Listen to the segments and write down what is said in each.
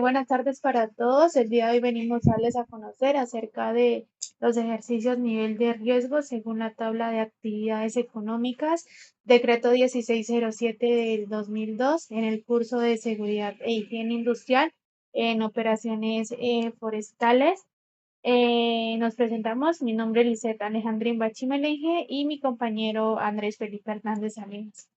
Buenas tardes para todos. El día de hoy venimos a darles a conocer acerca de los ejercicios nivel de riesgo según la tabla de actividades económicas, decreto 1607 del 2002 en el curso de seguridad e higiene industrial en operaciones forestales. Nos presentamos, mi nombre es Lisette Alejandrín Bachimelenje y mi compañero Andrés Felipe Hernández Salinas.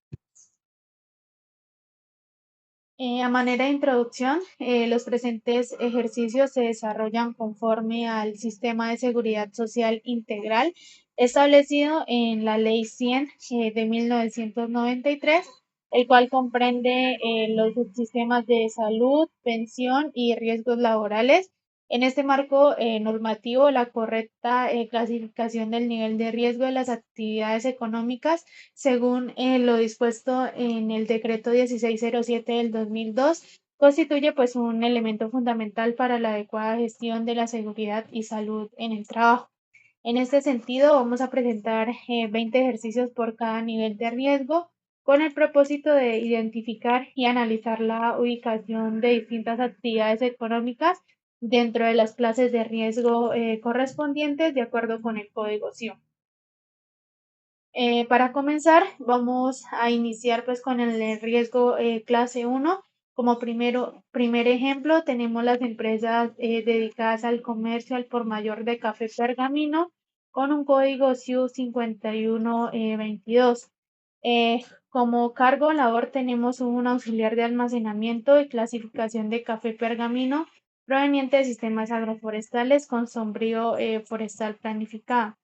A manera de introducción, los presentes ejercicios se desarrollan conforme al Sistema de Seguridad Social Integral establecido en la Ley 100 de 1993, el cual comprende los subsistemas de salud, pensión y riesgos laborales. En este marco normativo, la correcta clasificación del nivel de riesgo de las actividades económicas según lo dispuesto en el decreto 1607 del 2002, constituye pues un elemento fundamental para la adecuada gestión de la seguridad y salud en el trabajo. En este sentido, vamos a presentar 20 ejercicios por cada nivel de riesgo con el propósito de identificar y analizar la ubicación de distintas actividades económicas dentro de las clases de riesgo correspondientes de acuerdo con el Código SIO. Para comenzar, vamos a iniciar pues con el riesgo clase 1. Como primer ejemplo, tenemos las empresas dedicadas al comercio al por mayor de café pergamino con un código SIU 5122. Como cargo o labor tenemos un auxiliar de almacenamiento y clasificación de café pergamino proveniente de sistemas agroforestales con sombrío forestal planificado.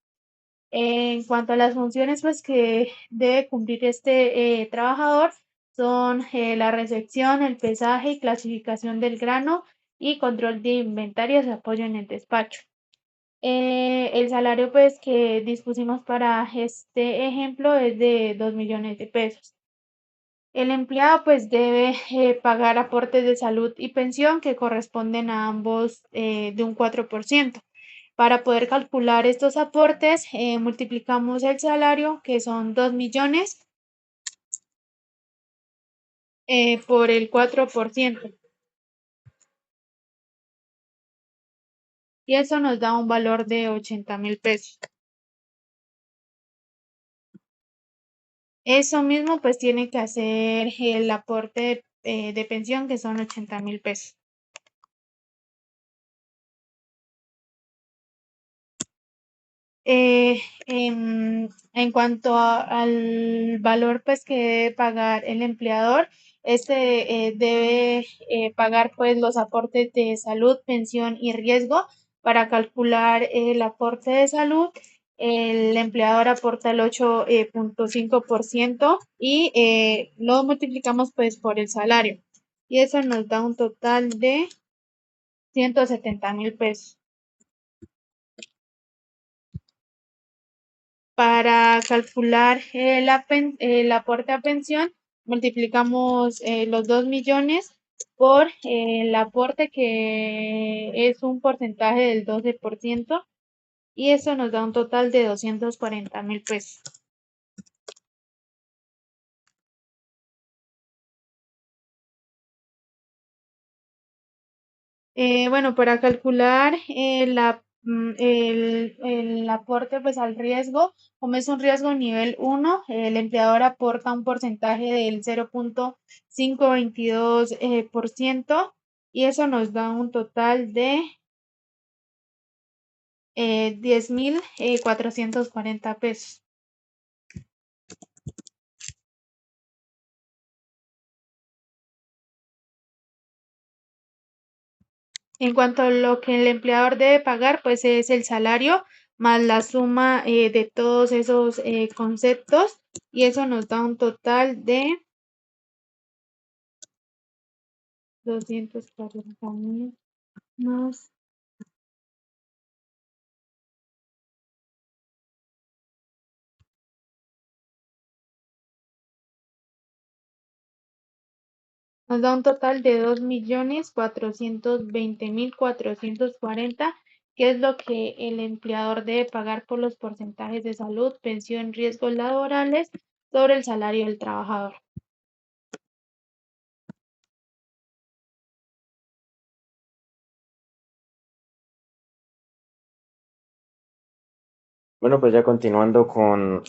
En cuanto a las funciones pues, que debe cumplir este trabajador, son la recepción, el pesaje y clasificación del grano y control de inventarios y apoyo en el despacho. El salario pues, que dispusimos para este ejemplo es de 2 millones de pesos. El empleado pues debe pagar aportes de salud y pensión que corresponden a ambos de un 4%. Para poder calcular estos aportes, multiplicamos el salario, que son 2 millones, por el 4%. Y eso nos da un valor de 80.000 pesos. Eso mismo pues tiene que hacer el aporte de pensión, que son 80.000 pesos. En cuanto al valor pues que debe pagar el empleador, este debe pagar pues los aportes de salud, pensión y riesgo. Para calcular el aporte de salud, el empleador aporta el 8.5% y lo multiplicamos pues por el salario y eso nos da un total de 170.000 pesos. Para calcular el aporte a pensión, multiplicamos los 2 millones por el aporte, que es un porcentaje del 12%, y eso nos da un total de 240.000 pesos. Bueno, para calcular el aporte pues al riesgo, como es un riesgo nivel 1, el empleador aporta un porcentaje del 0.522% y eso nos da un total de 10.440 pesos. En cuanto a lo que el empleador debe pagar, pues es el salario más la suma de todos esos conceptos, y eso nos da un total de 240.000 más. Nos da un total de 2.420.440, que es lo que el empleador debe pagar por los porcentajes de salud, pensión, riesgos laborales sobre el salario del trabajador. Bueno, pues ya continuando con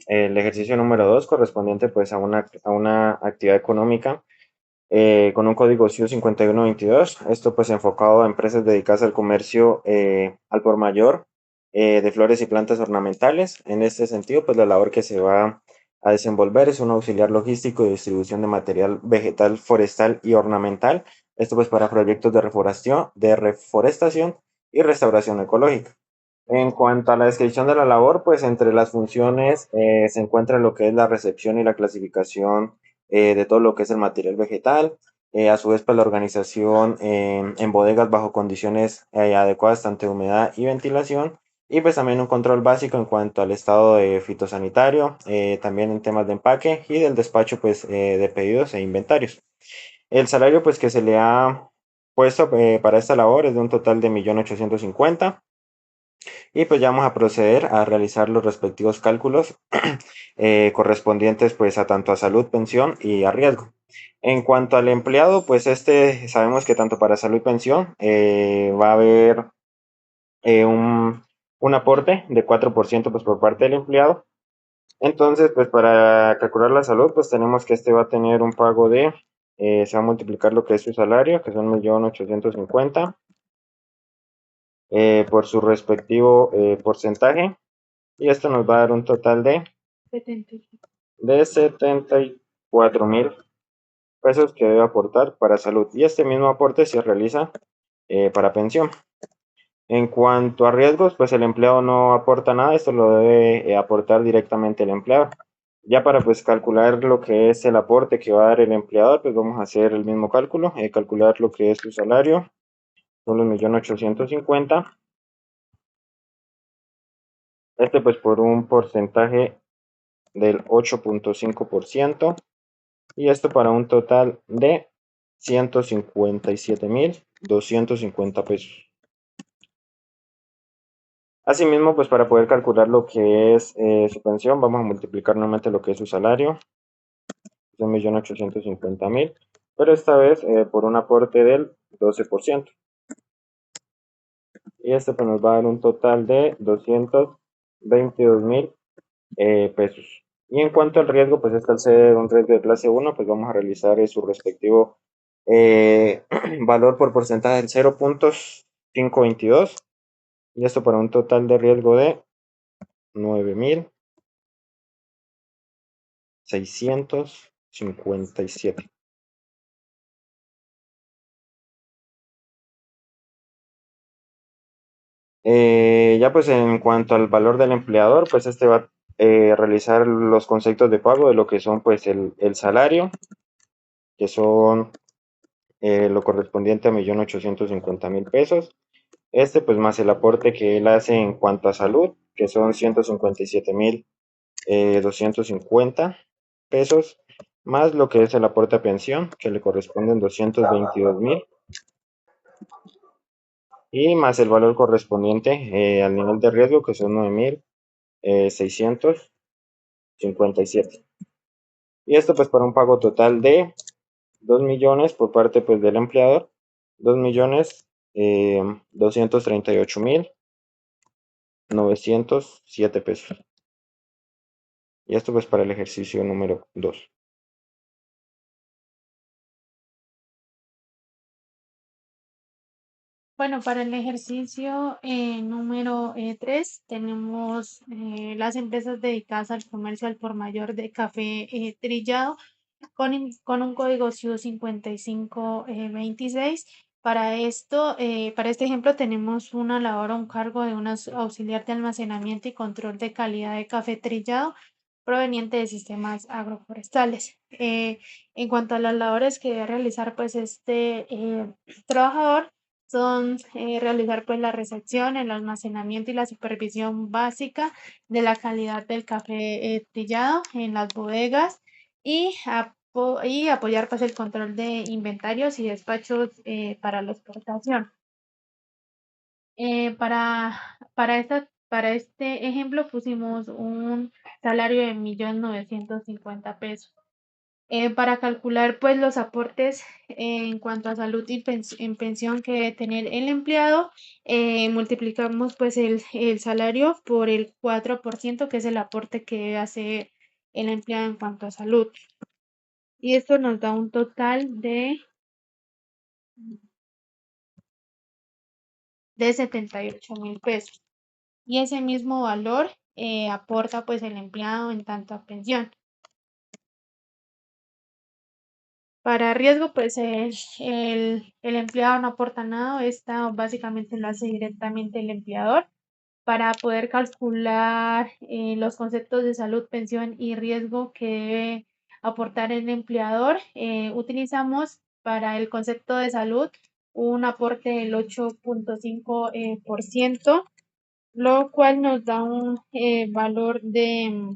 el ejercicio número 2, correspondiente pues a una actividad económica con un código SIU 5122. Esto pues enfocado a empresas dedicadas al comercio al por mayor de flores y plantas ornamentales. En este sentido, pues la labor que se va a desenvolver es un auxiliar logístico y distribución de material vegetal, forestal y ornamental. Esto pues para proyectos de reforestación y restauración ecológica. En cuanto a la descripción de la labor, pues entre las funciones se encuentra lo que es la recepción y la clasificación de todo lo que es el material vegetal, a su vez pues la organización en bodegas bajo condiciones adecuadas tanto de humedad y ventilación, y pues también un control básico en cuanto al estado fitosanitario, también en temas de empaque y del despacho pues de pedidos e inventarios. El salario pues que se le ha puesto para esta labor es de un total de 1.850.000. Y pues ya vamos a proceder a realizar los respectivos cálculos correspondientes pues a tanto a salud, pensión y a riesgo. En cuanto al empleado, pues sabemos que tanto para salud y pensión va a haber un aporte de 4% pues por parte del empleado. Entonces, pues para calcular la salud, pues tenemos que va a tener un pago se va a multiplicar lo que es su salario, que son 1.850.000, por su respectivo porcentaje. Y esto nos va a dar un total de, 75. de 74.000 pesos que debe aportar para salud. Y este mismo aporte se realiza para pensión. En cuanto a riesgos, pues el empleado no aporta nada, esto lo debe aportar directamente el empleado. Ya para pues calcular lo que es el aporte que va a dar el empleador, pues vamos a hacer el mismo cálculo, calcular lo que es su salario, son los 1.850.000. Pues por un porcentaje del 8.5%. Y esto para un total de 157.250 pesos. Asimismo, pues para poder calcular lo que es su pensión, vamos a multiplicar nuevamente lo que es su salario, de 1.850.000, pero esta vez por un aporte del 12%. Y este pues nos va a dar un total de 222.000 pesos. Y en cuanto al riesgo, pues al ser un riesgo de clase 1, pues vamos a realizar su respectivo eh, valor por porcentaje del 0.522, y esto para un total de riesgo de 9.657. Ya pues en cuanto al valor del empleador, pues va a realizar los conceptos de pago de lo que son pues el salario, que son lo correspondiente a 1.850.000 pesos. Pues más el aporte que él hace en cuanto a salud, que son 157.250 pesos, más lo que es el aporte a pensión, que le corresponden 222.000, y más el valor correspondiente al nivel de riesgo, que son 9.657. Y esto pues para un pago total de 2 millones por parte pues del empleador, 2.238.907 pesos. Y esto pues para el ejercicio número 2. Bueno, para el ejercicio número 3 tenemos las empresas dedicadas al comercio al por mayor de café trillado con un código SIU 5526. Para este ejemplo tenemos una labor o un cargo de un auxiliar de almacenamiento y control de calidad de café trillado proveniente de sistemas agroforestales. En cuanto a las labores que debe realizar pues trabajador, son realizar pues la recepción, el almacenamiento y la supervisión básica de la calidad del café trillado en las bodegas y apoyar pues el control de inventarios y despachos para la exportación. Para este ejemplo pusimos un salario de 1.950.000 pesos. Para calcular pues los aportes en cuanto a salud y en pensión que debe tener el empleado, multiplicamos pues el salario por el 4%, que es el aporte que debe hacer el empleado en cuanto a salud. Y esto nos da un total de 78.000 pesos. Y ese mismo valor aporta pues el empleado en tanto a pensión. Para riesgo, pues el empleado no aporta nada, esta básicamente lo hace directamente el empleador. Para poder calcular los conceptos de salud, pensión y riesgo que debe aportar el empleador, utilizamos para el concepto de salud un aporte del 8.5%, lo cual nos da un valor de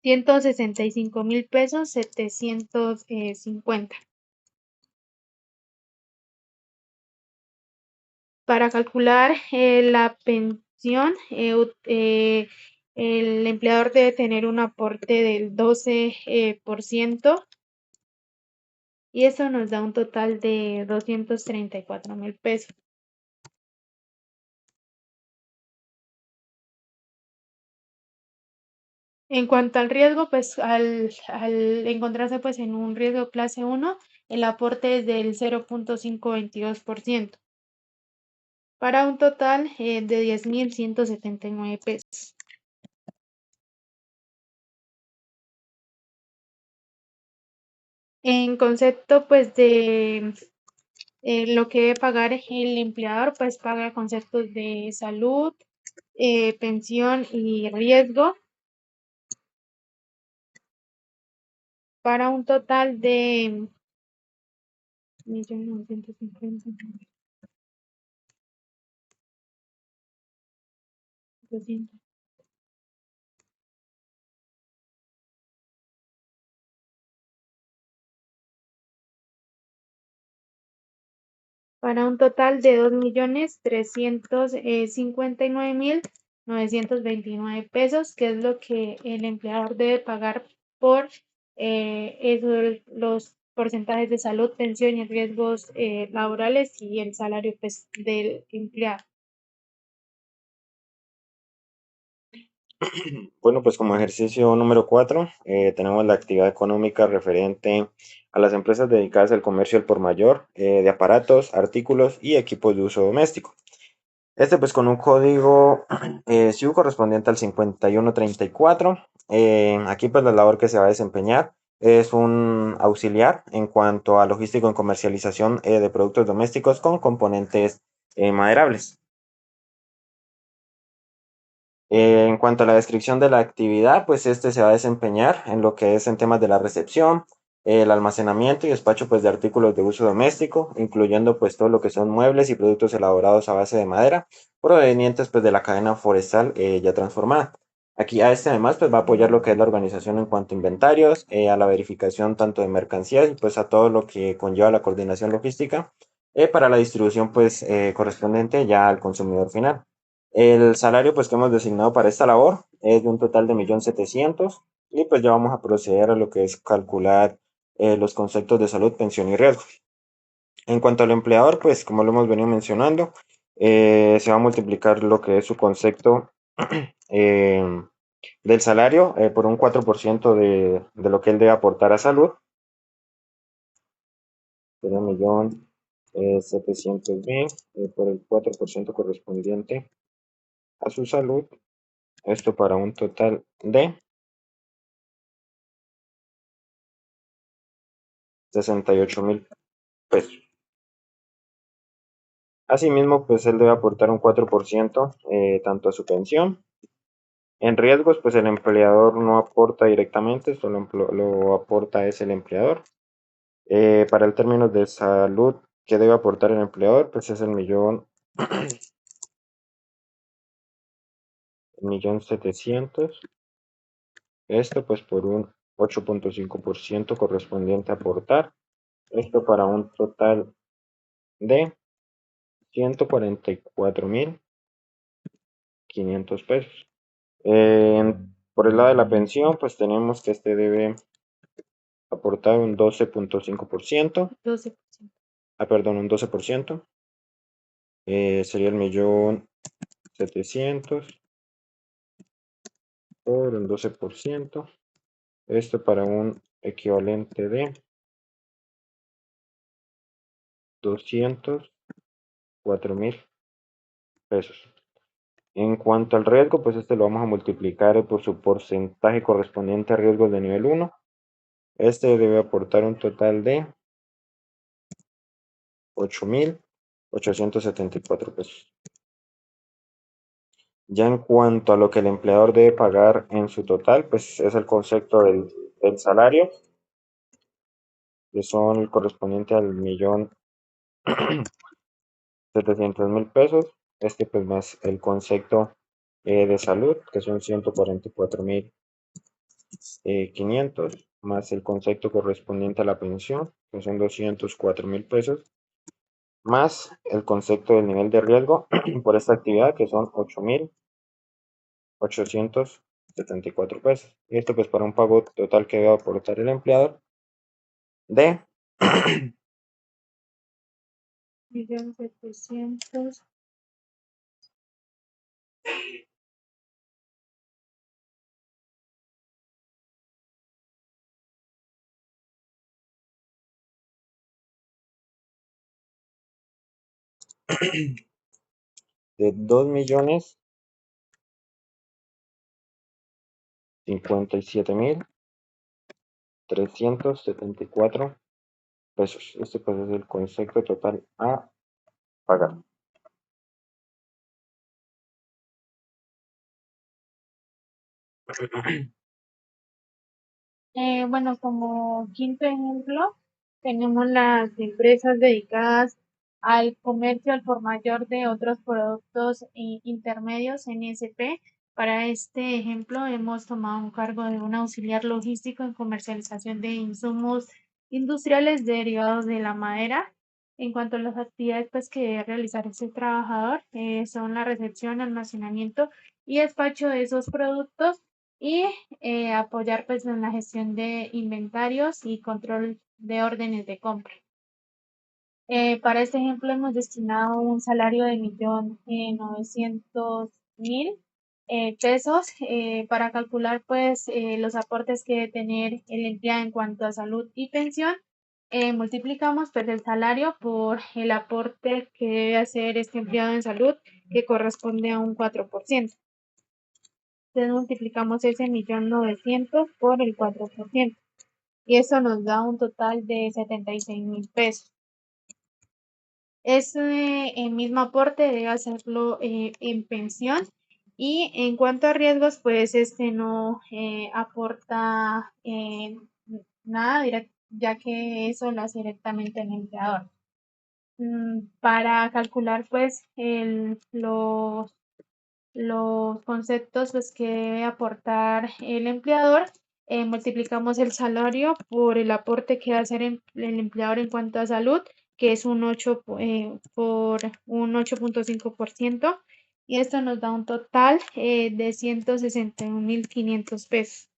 165.000 pesos 750. Para calcular la pensión, el empleador debe tener un aporte del 12%, y eso nos da un total de 234.000 pesos. En cuanto al riesgo, pues al encontrarse pues en un riesgo clase 1, el aporte es del 0.522%, para un total de 10.179 pesos. En concepto pues de lo que debe pagar el empleador, pues paga conceptos de salud, pensión y riesgo, para un total de 1.950.000, 200. Para un total de 2.359.929 pesos, que es lo que el empleador debe pagar por los porcentajes de salud, pensión y riesgos laborales y el salario pues, del empleado. Bueno, pues como ejercicio número 4, tenemos la actividad económica referente a las empresas dedicadas al comercio al por mayor de aparatos, artículos y equipos de uso doméstico. Este pues con un código SIU correspondiente al 5134. Aquí pues la labor que se va a desempeñar es un auxiliar en cuanto a logístico en comercialización de productos domésticos con componentes maderables. En cuanto a la descripción de la actividad, pues este se va a desempeñar en lo que es en temas de la recepción, el almacenamiento y despacho pues de artículos de uso doméstico, incluyendo pues todo lo que son muebles y productos elaborados a base de madera, provenientes pues de la cadena forestal ya transformada. Aquí a este además pues va a apoyar lo que es la organización en cuanto a inventarios, a la verificación tanto de mercancías y pues a todo lo que conlleva la coordinación logística para la distribución pues correspondiente ya al consumidor final. El salario pues que hemos designado para esta labor es de un total de 1.700.000 y pues ya vamos a proceder a lo que es calcular los conceptos de salud, pensión y riesgo. En cuanto al empleador, pues como lo hemos venido mencionando, se va a multiplicar lo que es su concepto eh, del salario por un 4% de lo que él debe aportar a salud. Sería 1.700.000 por el 4% correspondiente a su salud. Esto para un total de 68.000 pesos. Asimismo, pues él debe aportar un 4% tanto a su pensión. En riesgos, pues el empleador no aporta directamente, solo lo aporta es el empleador. Para el término de salud que debe aportar el empleador, pues es el 1.700.000. Esto pues por un 8.5% correspondiente a aportar. Esto para un total de 144.500 pesos. Por el lado de la pensión, pues tenemos que este debe aportar un 12.5%. 12%. Perdón, un 12%. Sería el 1.700.000 por un 12%. Esto para un equivalente de 204.000 pesos. En cuanto al riesgo, pues este lo vamos a multiplicar por su porcentaje correspondiente a riesgos de nivel 1. Este debe aportar un total de 8.874 pesos. Ya en cuanto a lo que el empleador debe pagar en su total, pues es el concepto del salario, que son el correspondiente al 1.700.000 pesos. Este pues más el concepto de salud, que son 144.500, más el concepto correspondiente a la pensión, que son 204.000 pesos, más el concepto del nivel de riesgo por esta actividad, que son 8.874 pesos. Y esto pues para un pago total que debe aportar el empleador de 1.700.000. de 2.057.374 pesos. Este pues es el concepto total a pagar. Bueno, como quinto ejemplo, tenemos las empresas dedicadas al comercio al por mayor de otros productos intermedios NSP. Para este ejemplo, hemos tomado un cargo de un auxiliar logístico en comercialización de insumos industriales derivados de la madera. En cuanto a las actividades pues, que debe realizar este trabajador, son la recepción, almacenamiento y despacho de esos productos y apoyar pues en la gestión de inventarios y control de órdenes de compra. Para este ejemplo hemos destinado un salario de 1.900.000 pesos para calcular pues los aportes que debe tener el empleado en cuanto a salud y pensión. Multiplicamos pues el salario por el aporte que debe hacer este empleado en salud, que corresponde a un 4%. Entonces multiplicamos ese 1.900.000 por el 4%. Y eso nos da un total de 76.000 pesos. Ese mismo aporte debe hacerlo en pensión. Y en cuanto a riesgos, pues este no aporta nada, ya que eso lo hace directamente el empleador. Para calcular pues los conceptos pues, que debe aportar el empleador, multiplicamos el salario por el aporte que va a hacer el empleador en cuanto a salud, que es un 8 por un 8.5%, y esto nos da un total de 161.500 pesos.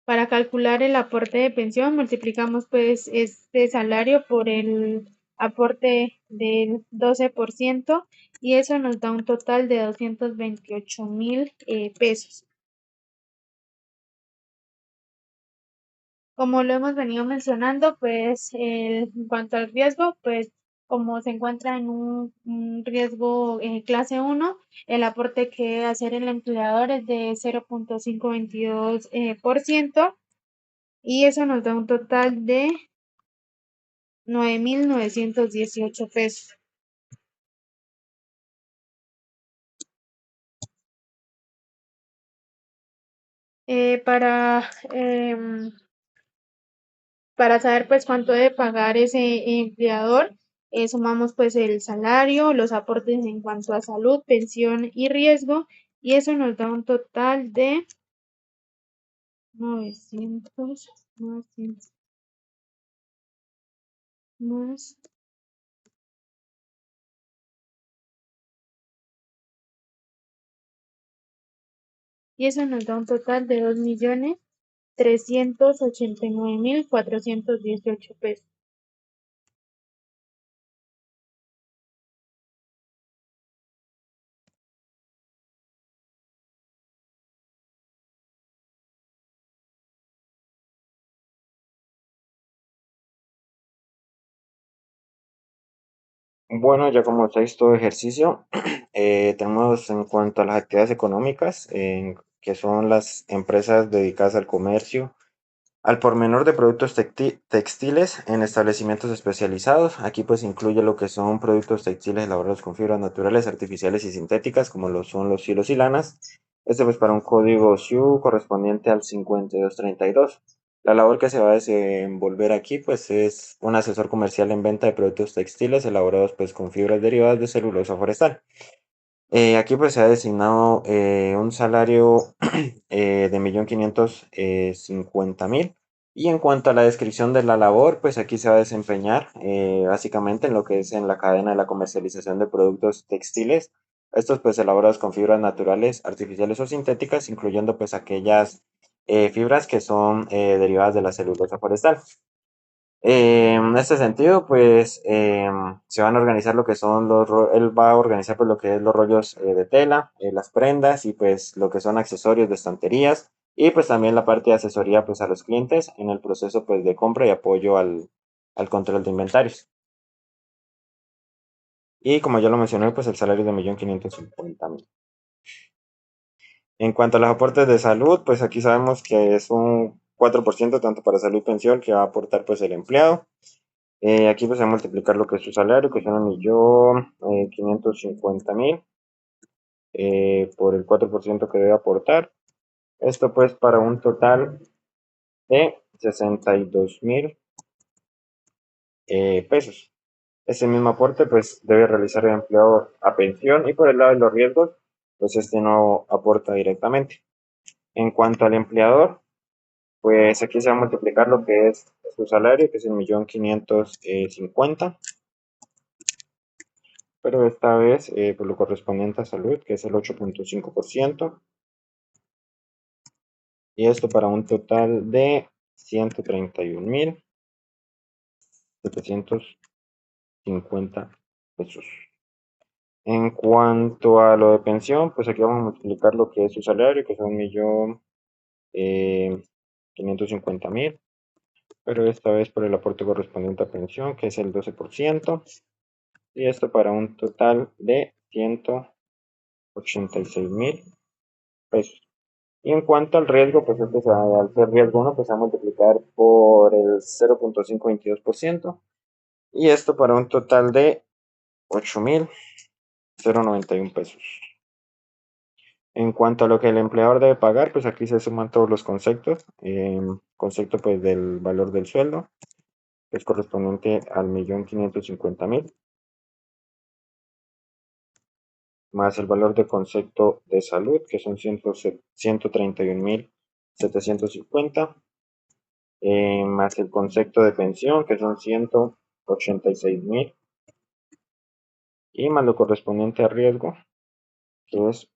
Para calcular el aporte de pensión, multiplicamos pues este salario por el aporte del 12%, y eso nos da un total de 228.000 pesos. Como lo hemos venido mencionando, pues en cuanto al riesgo, pues como se encuentra en un riesgo clase 1, el aporte que debe hacer el empleador es de 0.522%, y eso nos da un total de 9.918 pesos. Eh, para, em, para saber pues cuánto debe pagar ese empleador, sumamos pues el salario, los aportes en cuanto a salud, pensión y riesgo, y eso nos da un total de 900 más y eso nos da un total de 2.000.000 389.418 pesos. Bueno, ya como sexto ejercicio, tenemos en cuanto a las actividades económicas, que son las empresas dedicadas al comercio, al por menor de productos textiles en establecimientos especializados. Aquí pues incluye lo que son productos textiles elaborados con fibras naturales, artificiales y sintéticas, como lo son los hilos y lanas. Este pues para un código SIU correspondiente al 5232. La labor que se va a desenvolver aquí pues es un asesor comercial en venta de productos textiles elaborados pues con fibras derivadas de celulosa forestal. Aquí pues se ha designado un salario de 1.550.000. Y en cuanto a la descripción de la labor, pues aquí se va a desempeñar básicamente en lo que es en la cadena de la comercialización de productos textiles. Estos pues elaborados con fibras naturales, artificiales o sintéticas, incluyendo pues aquellas fibras que son derivadas de la celulosa forestal. En este sentido, pues se van a organizar lo que son él va a organizar pues lo que es los rollos de tela, las prendas y pues lo que son accesorios de estanterías y pues también la parte de asesoría pues a los clientes en el proceso pues de compra y apoyo al control de inventarios. Y como ya lo mencioné, pues el salario es de 1.550.000. En cuanto a los aportes de salud, pues aquí sabemos que es un 4% tanto para salud y pensión que va a aportar pues el empleado. Aquí pues a multiplicar lo que es su salario, que son 1.550.000 por el 4% que debe aportar. Esto pues para un total de 62.000 pesos. Ese mismo aporte pues debe realizar el empleado a pensión y por el lado de los riesgos, pues este no aporta directamente. En cuanto al empleador, pues aquí se va a multiplicar lo que es su salario, que es el 1.550.000, pero esta vez por lo correspondiente a salud, que es el 8.5%, y esto para un total de 131.750 pesos. En cuanto a lo de pensión, pues aquí vamos a multiplicar lo que es su salario, que son 1.550.000, pero esta vez por el aporte correspondiente a pensión, que es el 12%, y esto para un total de 186.000 pesos. Y en cuanto al riesgo, pues este al ser riesgo 1, pues se va a multiplicar por el 0.522%, y esto para un total de 8.091 pesos. En cuanto a lo que el empleador debe pagar, pues aquí se suman todos los conceptos. Concepto pues del valor del sueldo, que es correspondiente al 1.550.000, más el valor de concepto de salud, que son 131.750, más el concepto de pensión, que son 186.000, y más lo correspondiente a riesgo, que es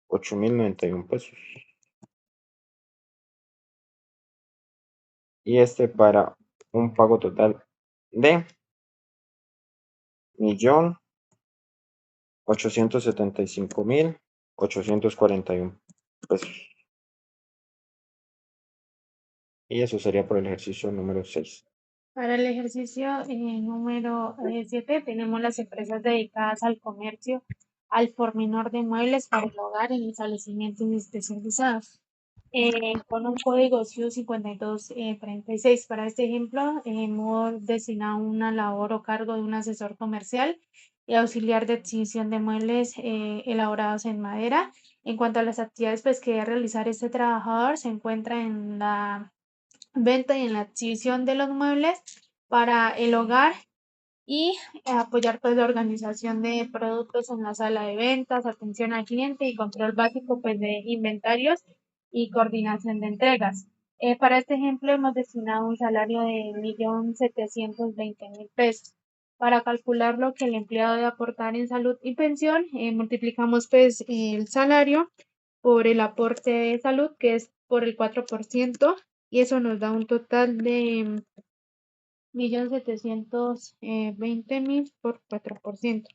8.091 pesos. Y este para un pago total de 1.875.841 pesos. Y eso sería por el ejercicio número 6. Para el ejercicio número 7 tenemos las empresas dedicadas al comercio al por menor de muebles para el hogar en establecimientos especializados. Con un código SIU 5236. Para este ejemplo, hemos destinado una labor o cargo de un asesor comercial y auxiliar de adquisición de muebles elaborados en madera. En cuanto a las actividades pues, que debe realizar este trabajador, se encuentra en la venta y en la adquisición de los muebles para el hogar y apoyar pues la organización de productos en la sala de ventas, atención al cliente y control básico pues de inventarios y coordinación de entregas. Para este ejemplo hemos destinado un salario de 1.720.000 pesos. Para calcular lo que el empleado debe aportar en salud y pensión, multiplicamos pues el salario por el aporte de salud, que es por el 4%, y eso nos da un total de 1.720.000 por 4%.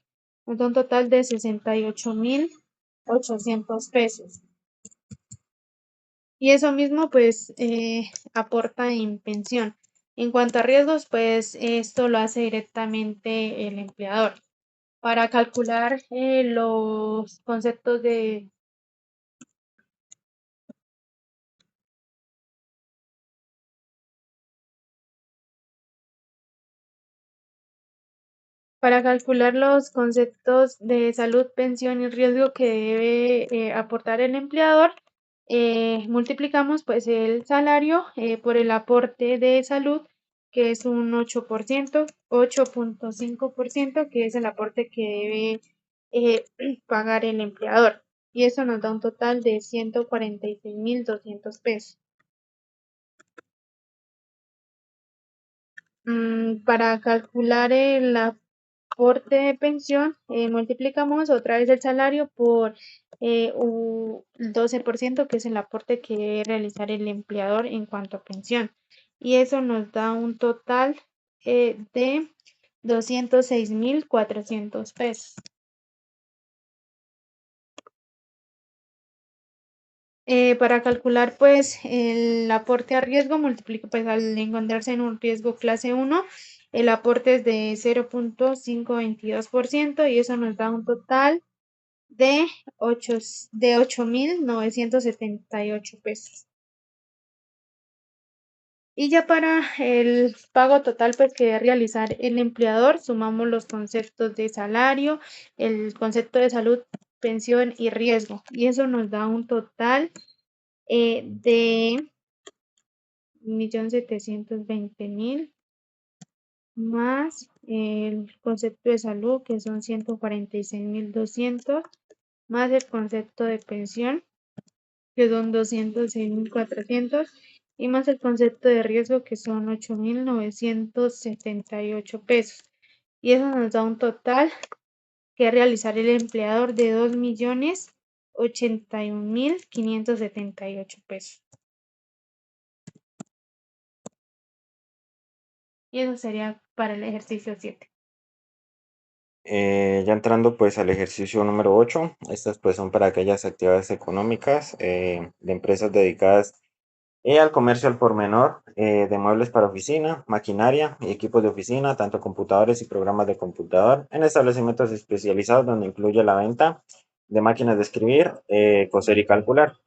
Nos da un total de 68.800 pesos. Y eso mismo pues aporta en pensión. En cuanto a riesgos, pues esto lo hace directamente el empleador. Para calcular los conceptos de Para calcular los conceptos de salud, pensión y riesgo que debe aportar el empleador, multiplicamos pues el salario por el aporte de salud, que es un 8%, 8.5%, que es el aporte que debe pagar el empleador. Y eso nos da un total de 146.200 pesos. Para calcular el aporte de pensión, multiplicamos otra vez el salario por el 12%, que es el aporte que debe realizar el empleador en cuanto a pensión. Y eso nos da un total de 206.400 pesos. Para calcular pues el aporte a riesgo, multiplica pues al encontrarse en un riesgo clase 1, el aporte es de 0.522% y eso nos da un total de 8.978 pesos. Y ya para el pago total pues que debe realizar el empleador, sumamos los conceptos de salario, el concepto de salud, pensión y riesgo, y eso nos da un total de 1.720.000 más el concepto de salud, que son 146.200, más el concepto de pensión, que son 206.400, y más el concepto de riesgo, que son 8.978 pesos. Y eso nos da un total que realizar el empleador de 2.081.578 pesos. Y eso sería para el ejercicio 7. Ya entrando pues al ejercicio número 8, estas pues son para aquellas actividades económicas de empresas dedicadas al comercio al por menor, de muebles para oficina, maquinaria y equipos de oficina, tanto computadores y programas de computador, en establecimientos especializados donde incluye la venta de máquinas de escribir, coser y calcular.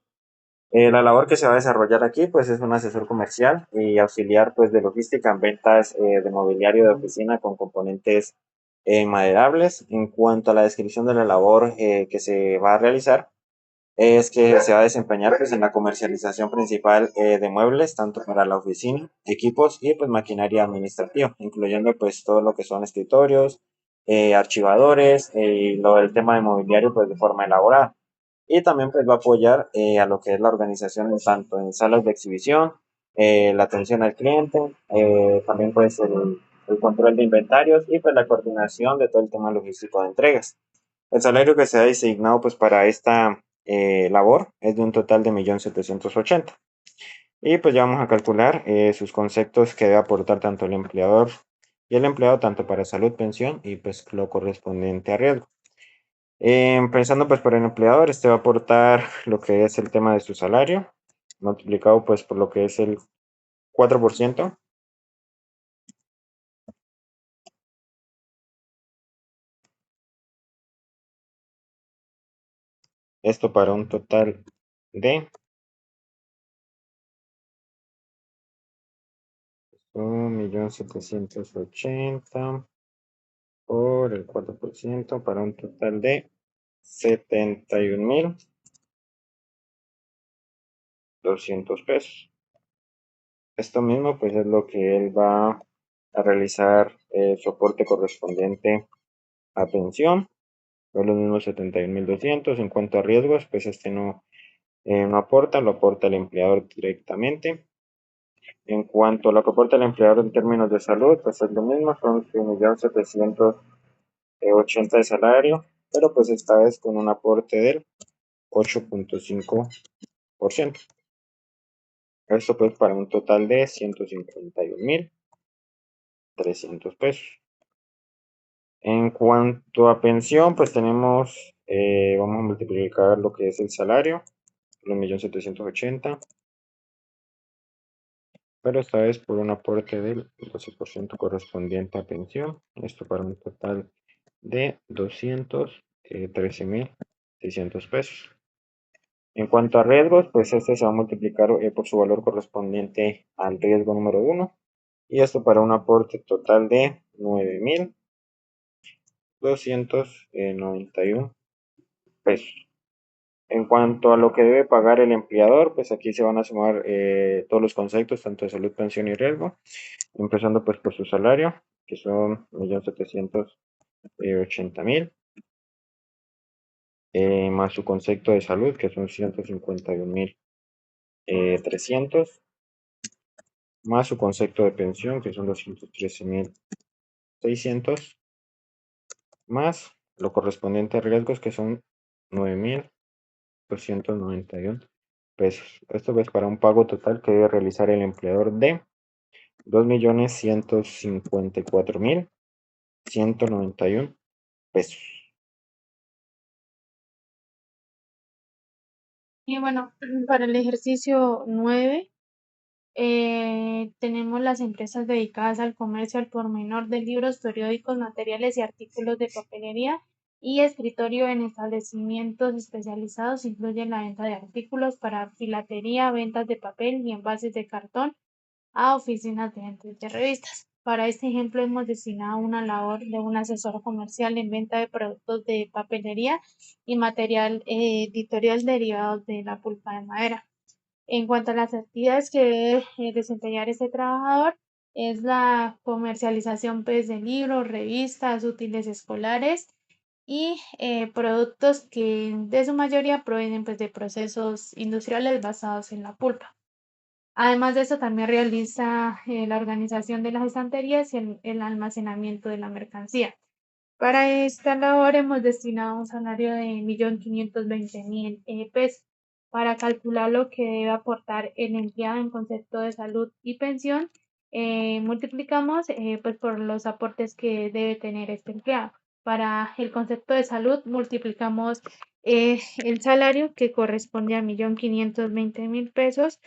La labor que se va a desarrollar aquí pues es un asesor comercial y auxiliar pues de logística en ventas de mobiliario de oficina con componentes maderables. En cuanto a la descripción de la labor que se va a realizar, es que se va a desempeñar pues en la comercialización principal de muebles, tanto para la oficina, equipos y pues maquinaria administrativa, incluyendo pues todo lo que son escritorios, archivadores y el tema de mobiliario pues de forma elaborada. Y también pues va a apoyar a lo que es la organización tanto en salas de exhibición, la atención al cliente, también pues el control de inventarios y pues la coordinación de todo el tema logístico de entregas. El salario que se ha designado pues para esta labor es de un total de 1.780.000. Y pues ya vamos a calcular sus conceptos que debe aportar tanto el empleador y el empleado, tanto para salud, pensión y pues lo correspondiente a riesgo. Pensando pues por el empleador, este va a aportar lo que es el tema de su salario, multiplicado pues por lo que es el 4%. Esto para un total de 1.780.000 por el 4% para un total de 71.200 pesos. Esto mismo pues es lo que él va a realizar el soporte correspondiente a pensión, por los mismos 71.200. En cuanto a riesgos, pues este no aporta, lo aporta el empleador directamente. En cuanto a lo que aporta el empleador en términos de salud, pues es lo mismo, son 1.780.000 de salario, pero pues esta vez con un aporte del 8.5%. Esto pues para un total de 151.300 pesos. En cuanto a pensión, pues tenemos, vamos a multiplicar lo que es el salario, 1.780.000, pero esta vez por un aporte del 12% correspondiente a pensión. Esto para un total de 213.600 pesos. En cuanto a riesgos, pues este se va a multiplicar por su valor correspondiente al riesgo número 1. Y esto para un aporte total de 9.291 pesos. En cuanto a lo que debe pagar el empleador, pues aquí se van a sumar todos los conceptos, tanto de salud, pensión y riesgo, empezando pues por su salario, que son 1.780.000, más su concepto de salud, que son 151.300, más su concepto de pensión, que son 213.600, más lo correspondiente a riesgos, que son 9.291 pesos. Esto es para un pago total que debe realizar el empleador de 2.154.191 pesos. Y bueno, para el ejercicio 9 tenemos las empresas dedicadas al comercio al por menor de libros, periódicos, materiales y artículos de papelería y escritorio en establecimientos especializados. Incluyen la venta de artículos para filatería, ventas de papel y envases de cartón a oficinas de agentes de revistas. Para este ejemplo hemos destinado una labor de un asesor comercial en venta de productos de papelería y material editorial derivados de la pulpa de madera. En cuanto a las actividades que debe desempeñar este trabajador, es la comercialización pues, de libros, revistas, útiles escolares y productos que de su mayoría provienen pues, de procesos industriales basados en la pulpa. Además de eso, también realiza la organización de las estanterías y el almacenamiento de la mercancía. Para esta labor hemos destinado un salario de 1.520.000 pesos. Para calcular lo que debe aportar el empleado en concepto de salud y pensión, multiplicamos pues por los aportes que debe tener este empleado. Para el concepto de salud multiplicamos el salario que corresponde a 1.520.000 pesos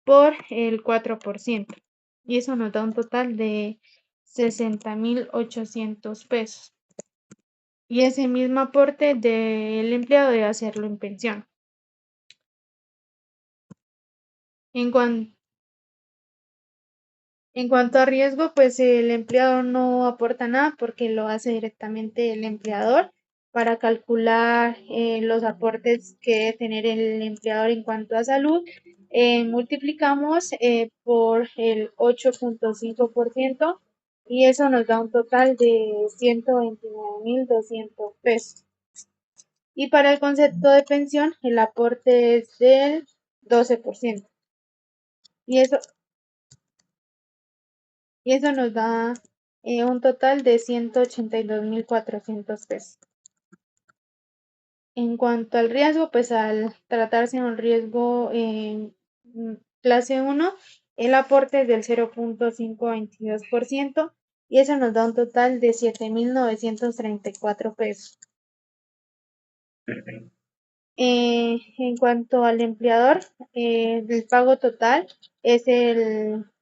por el 4%. Y eso nos da un total de 60.800 pesos. Y ese mismo aporte del empleado debe hacerlo en pensión. En cuanto a riesgo, pues el empleado no aporta nada porque lo hace directamente el empleador. Para calcular los aportes que debe tener el empleador en cuanto a salud, multiplicamos por el 8.5% y eso nos da un total de 129.200 pesos. Y para el concepto de pensión, el aporte es del 12%. Y eso, y eso nos da un total de 182.400 pesos. En cuanto al riesgo, pues al tratarse de un riesgo en clase 1, el aporte es del 0.522% y eso nos da un total de 7.934 pesos. En cuanto al empleador, el pago total es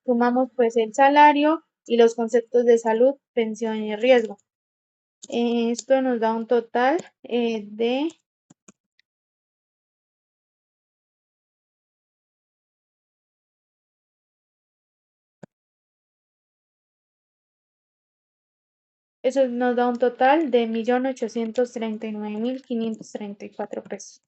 sumamos pues el salario y los conceptos de salud, pensión y riesgo. Esto nos da un total de eso nos da un total de 1.839.534 pesos.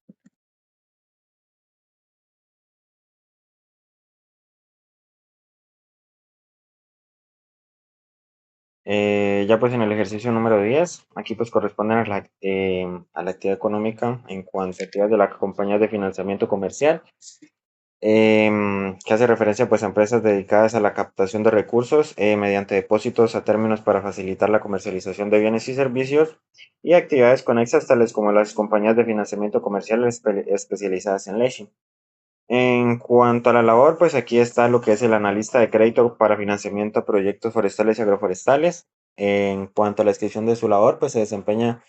Ya pues en el ejercicio número 10, aquí pues corresponden a la actividad económica en cuanto a actividades de la compañía de financiamiento comercial, que hace referencia pues a empresas dedicadas a la captación de recursos mediante depósitos a términos para facilitar la comercialización de bienes y servicios y actividades conexas tales como las compañías de financiamiento comercial especializadas en leasing. En cuanto a la labor, pues aquí está lo que es el analista de crédito para financiamiento a proyectos forestales y agroforestales. En cuanto a la descripción de su labor, pues se desempeña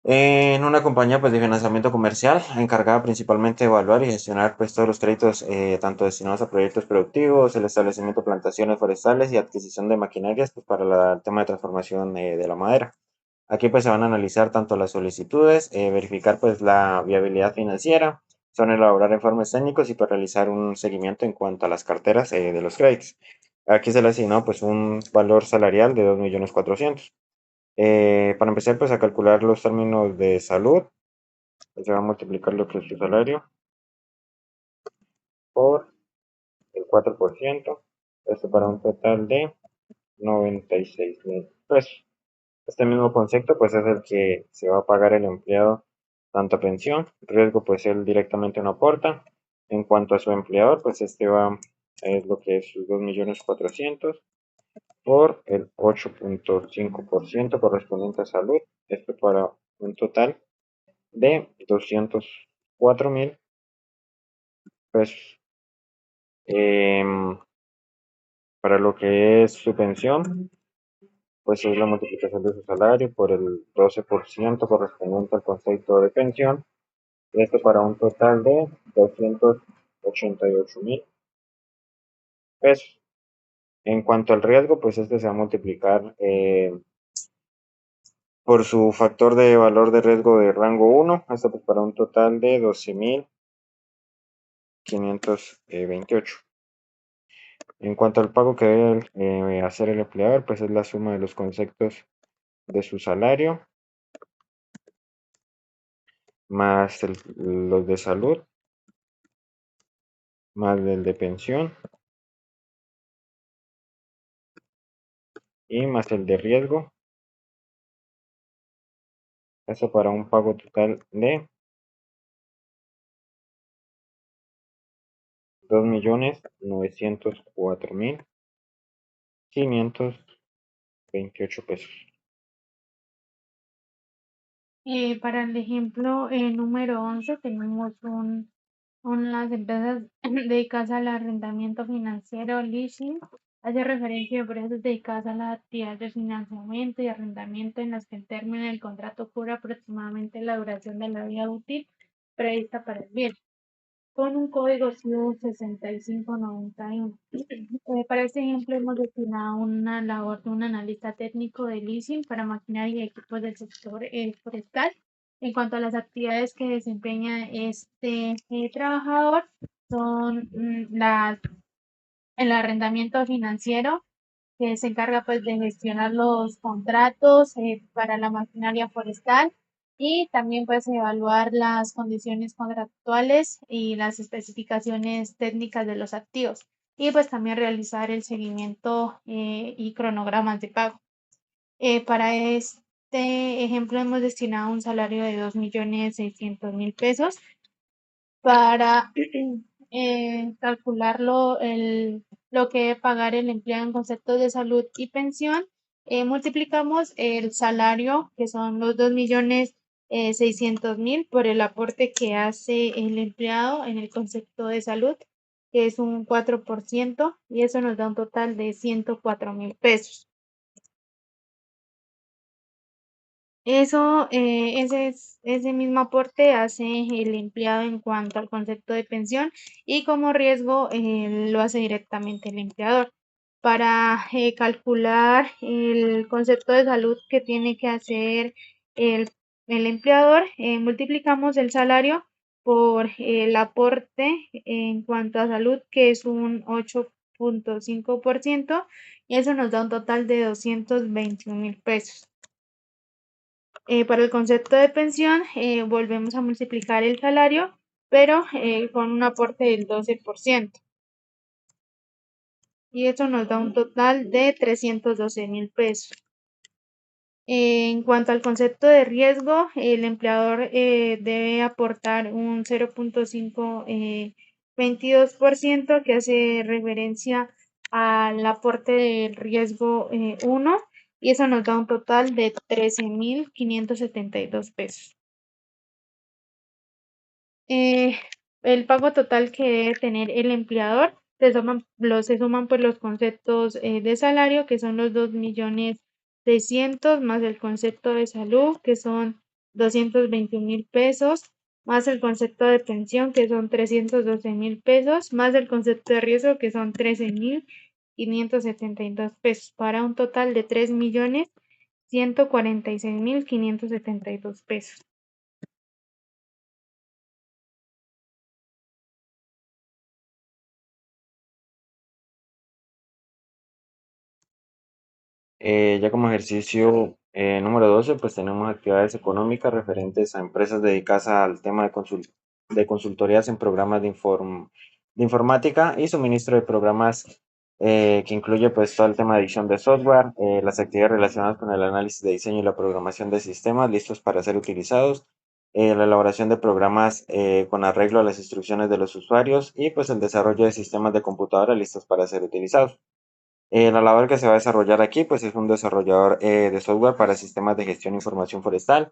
en una compañía pues, de financiamiento comercial, encargada principalmente de evaluar y gestionar pues, todos los créditos, tanto destinados a proyectos productivos, el establecimiento de plantaciones forestales y adquisición de maquinarias pues, para el tema de transformación de la madera. Aquí pues se van a analizar tanto las solicitudes, verificar pues la viabilidad financiera, son elaborar informes técnicos y pues realizar un seguimiento en cuanto a las carteras de los créditos. Aquí se le asignó pues un valor salarial de 2.400.000. Para empezar pues a calcular los términos de salud, pues, se va a multiplicar lo que es su salario por el 4%, esto para un total de 96.000 pesos. Este mismo concepto pues es el que se va a pagar el empleado tanto pensión, riesgo pues él directamente no aporta. En cuanto a su empleador pues este va es lo que es sus 2.400.000 por el 8.5% correspondiente a salud, esto para un total de 204.000 pesos. Para lo que es su pensión, pues es la multiplicación de su salario por el 12% correspondiente al concepto de pensión, esto para un total de 288.000 pesos. En cuanto al riesgo, pues este se va a multiplicar por su factor de valor de riesgo de rango 1, esto pues para un total de 12.528. En cuanto al pago que debe hacer el empleador, pues es la suma de los conceptos de su salario más los de salud más el de pensión y más el de riesgo. Eso para un pago total de 2.904.528 pesos. Para el ejemplo número 11 tenemos las empresas dedicadas al arrendamiento financiero, leasing, hace referencia a empresas dedicadas a las actividades de financiamiento y arrendamiento en las que el término del contrato cubre aproximadamente la duración de la vida útil prevista para el bien, con un código CIU 6591. Para este ejemplo hemos destinado una labor de un analista técnico de leasing para maquinaria y equipos del sector forestal. En cuanto a las actividades que desempeña este trabajador, son el arrendamiento financiero, que se encarga pues de gestionar los contratos para la maquinaria forestal y también pues evaluar las condiciones contractuales y las especificaciones técnicas de los activos y pues también realizar el seguimiento y cronogramas de pago. Para este ejemplo hemos destinado un salario de 2.600.000 pesos para calcularlo lo que debe pagar el empleado en conceptos de salud y pensión. Multiplicamos el salario, que son los 2.600.000, por el aporte que hace el empleado en el concepto de salud, que es un 4%, y eso nos da un total de 104.000 pesos. Ese mismo aporte hace el empleado en cuanto al concepto de pensión y como riesgo lo hace directamente el empleador. Para calcular el concepto de salud que tiene que hacer el, el empleador, multiplicamos el salario por el aporte en cuanto a salud, que es un 8.5%, y eso nos da un total de 221.000 pesos. Para el concepto de pensión, volvemos a multiplicar el salario, pero con un aporte del 12%. Y eso nos da un total de 312.000 pesos. En cuanto al concepto de riesgo, el empleador debe aportar un 0.522%, que hace referencia al aporte del riesgo 1, y eso nos da un total de 13.572 pesos. el pago total que debe tener el empleador. Se suman pues los conceptos de salario, que son los 2.600.000, más el concepto de salud, que son 221.000 pesos, más el concepto de pensión, que son 312.000 pesos, más el concepto de riesgo, que son 13.572 pesos, para un total de 3.146.572 pesos. Ya como ejercicio número 12, pues tenemos actividades económicas referentes a empresas dedicadas al tema de consultorías en programas de informática y suministro de programas que incluye pues todo el tema de edición de software, las actividades relacionadas con el análisis de diseño y la programación de sistemas listos para ser utilizados, la elaboración de programas con arreglo a las instrucciones de los usuarios y pues el desarrollo de sistemas de computadora listos para ser utilizados. La labor que se va a desarrollar aquí, pues es un desarrollador de software para sistemas de gestión de información forestal.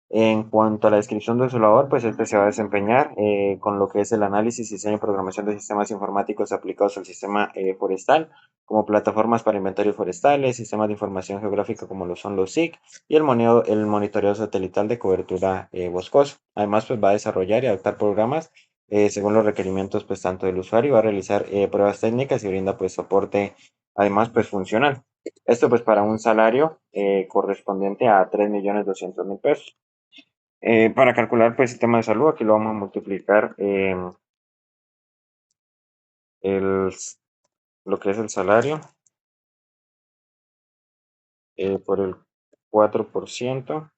En cuanto a la descripción de su labor, pues este se va a desempeñar con lo que es el análisis, diseño y programación de sistemas informáticos aplicados al sistema forestal, como plataformas para inventarios forestales, sistemas de información geográfica como lo son los SIG y el monitoreo satelital de cobertura boscosa. Además, pues va a desarrollar y adaptar programas según los requerimientos pues tanto del usuario, va a realizar pruebas técnicas y brinda pues soporte además pues funcional. Esto pues para un salario correspondiente a 3.200.000 pesos. Para calcular pues el tema de salud, aquí lo vamos a multiplicar el, lo que es el salario por el 4%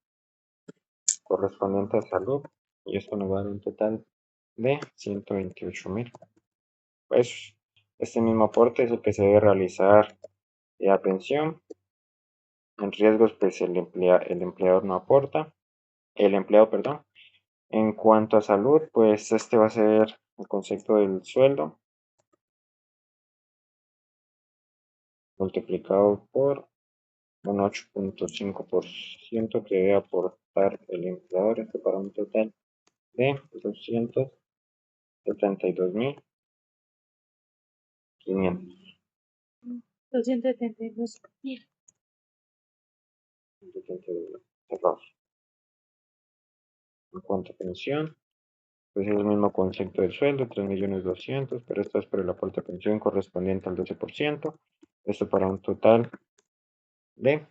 correspondiente a salud, y esto nos va a dar un total de 128.000 pesos. Este mismo aporte es el que se debe realizar a pensión. En riesgos pues el empleador no aporta, el empleado, perdón. En cuanto a salud, pues este va a ser el concepto del sueldo multiplicado por un 8.5% que debe aportar el empleador, esto para un total de 272.500. 272.000. En cuanto a pensión, pues es el mismo concepto del sueldo, 3.200.000, pero esto es por el aporte a pensión correspondiente al 12%. Esto para un total de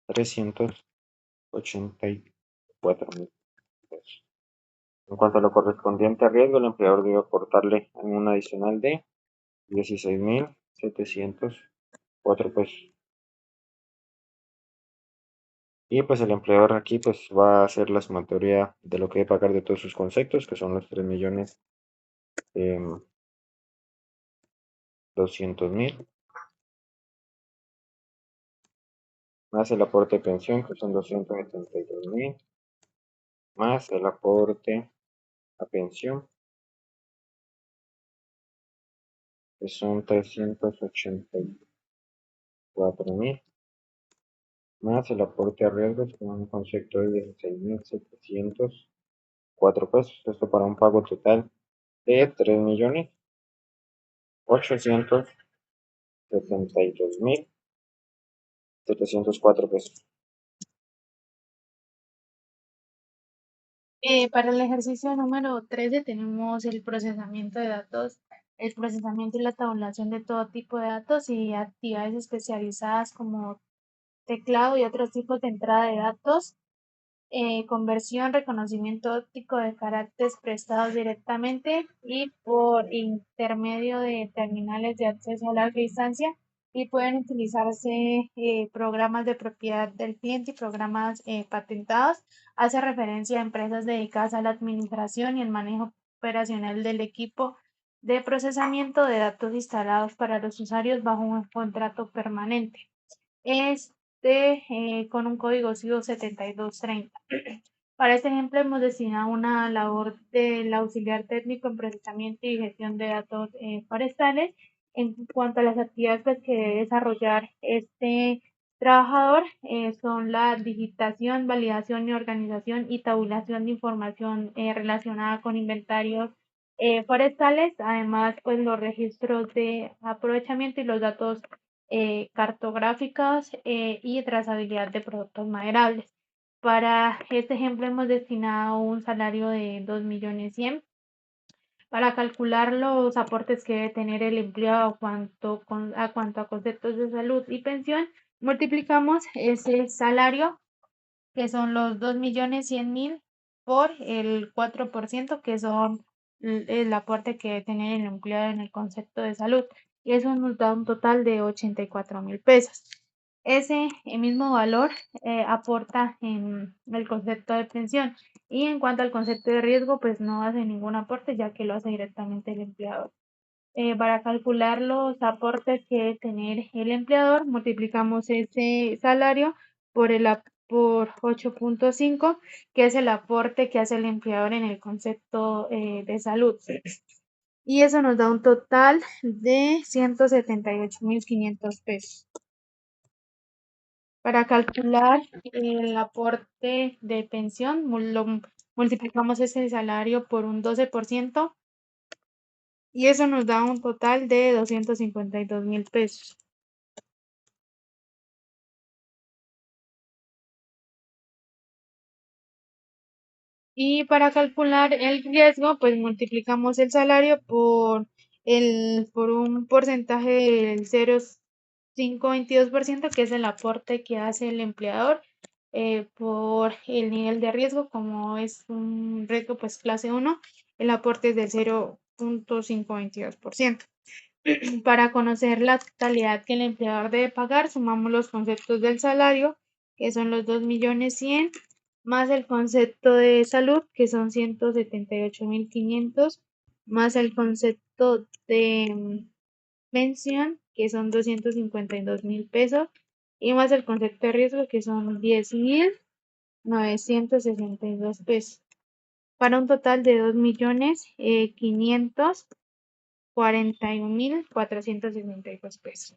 384.000 pesos. En cuanto a lo correspondiente a riesgo, el empleador debe aportarle un adicional de 16.704 pesos. Y pues el empleador aquí pues va a hacer la sumatoria de lo que debe pagar de todos sus conceptos, que son los 3.200.000, más el aporte de pensión, que son 272.000, más el aporte a pensión, que son 384.000, más el aporte a riesgos con un concepto de 16.704 pesos. Esto para un pago total de 3.872.704 pesos. Para el ejercicio número 13 tenemos el procesamiento de datos, el procesamiento y la tabulación de todo tipo de datos y actividades especializadas como teclado y otros tipos de entrada de datos, conversión, reconocimiento óptico de caracteres prestados directamente y por intermedio de terminales de acceso a larga distancia, y pueden utilizarse programas de propiedad del cliente y programas patentados. Hace referencia a empresas dedicadas a la administración y el manejo operacional del equipo de procesamiento de datos instalados para los usuarios bajo un contrato permanente. Con un código SIO 7230. Para este ejemplo hemos destinado una labor del auxiliar técnico en procesamiento y gestión de datos forestales. En cuanto a las actividades pues, que debe desarrollar este Trabajador son la digitación, validación y organización y tabulación de información relacionada con inventarios forestales, además pues los registros de aprovechamiento y los datos cartográficos y trazabilidad de productos maderables. Para este ejemplo hemos destinado un salario de 2.100.000. Para calcular los aportes que debe tener el empleado a cuanto a conceptos de salud y pensión, multiplicamos ese salario, que son los 2.100.000, por el 4%, que son el aporte que debe tener el empleado en el concepto de salud. Y eso nos da un total de 84.000 pesos. Ese mismo valor aporta en el concepto de pensión. Y en cuanto al concepto de riesgo, pues no hace ningún aporte, ya que lo hace directamente el empleador. Para calcular los aportes que debe tener el empleador, multiplicamos ese salario por 8.5, que es el aporte que hace el empleador en el concepto de salud. Y eso nos da un total de 178.500 pesos. Para calcular el aporte de pensión, multiplicamos ese salario por un 12%, y eso nos da un total de 252.000 pesos. Y para calcular el riesgo, pues multiplicamos el salario por un porcentaje del 0,522%, que es el aporte que hace el empleador por el nivel de riesgo. Como es un riesgo pues clase 1, el aporte es del 0,522%. Para conocer la totalidad que el empleador debe pagar, sumamos los conceptos del salario, que son los 2.100.000, más el concepto de salud, que son 178.500, más el concepto de pensión, que son 252.000 pesos, y más el concepto de riesgo, que son 10.962 pesos, para un total de 2.541.462 pesos.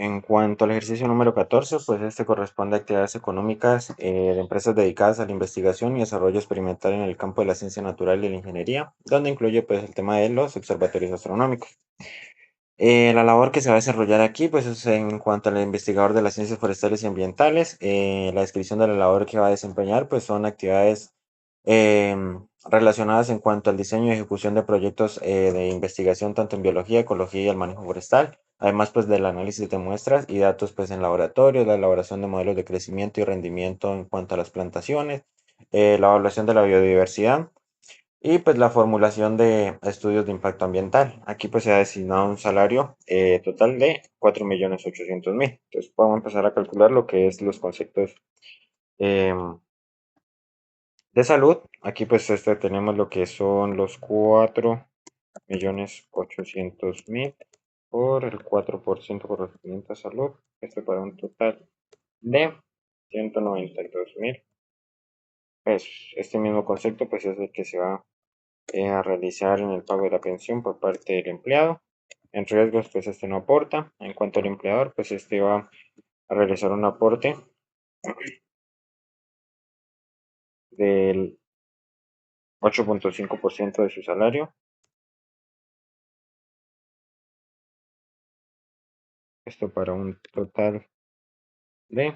En cuanto al ejercicio número 14, pues este corresponde a actividades económicas de empresas dedicadas a la investigación y desarrollo experimental en el campo de la ciencia natural y la ingeniería, donde incluye pues el tema de los observatorios astronómicos. La labor que se va a desarrollar aquí, pues es en cuanto al investigador de las ciencias forestales y ambientales. La descripción de la labor que va a desempeñar, pues son actividades relacionadas en cuanto al diseño y ejecución de proyectos de investigación, tanto en biología, ecología y el manejo forestal. Además, pues del análisis de muestras y datos, pues en laboratorio, la elaboración de modelos de crecimiento y rendimiento en cuanto a las plantaciones, la evaluación de la biodiversidad y pues la formulación de estudios de impacto ambiental. Aquí pues se ha designado un salario total de 4.800.000. Entonces vamos a empezar a calcular lo que es los conceptos de salud. Aquí pues tenemos lo que son los 4.800.000 por el 4% correspondiente a salud. Esto para un total de 192.000 pesos. Este mismo concepto pues es el que se va a realizar en el pago de la pensión por parte del empleado. En riesgos, pues este no aporta. En cuanto al empleador, pues este va a realizar un aporte del 8.5% de su salario. Esto para un total de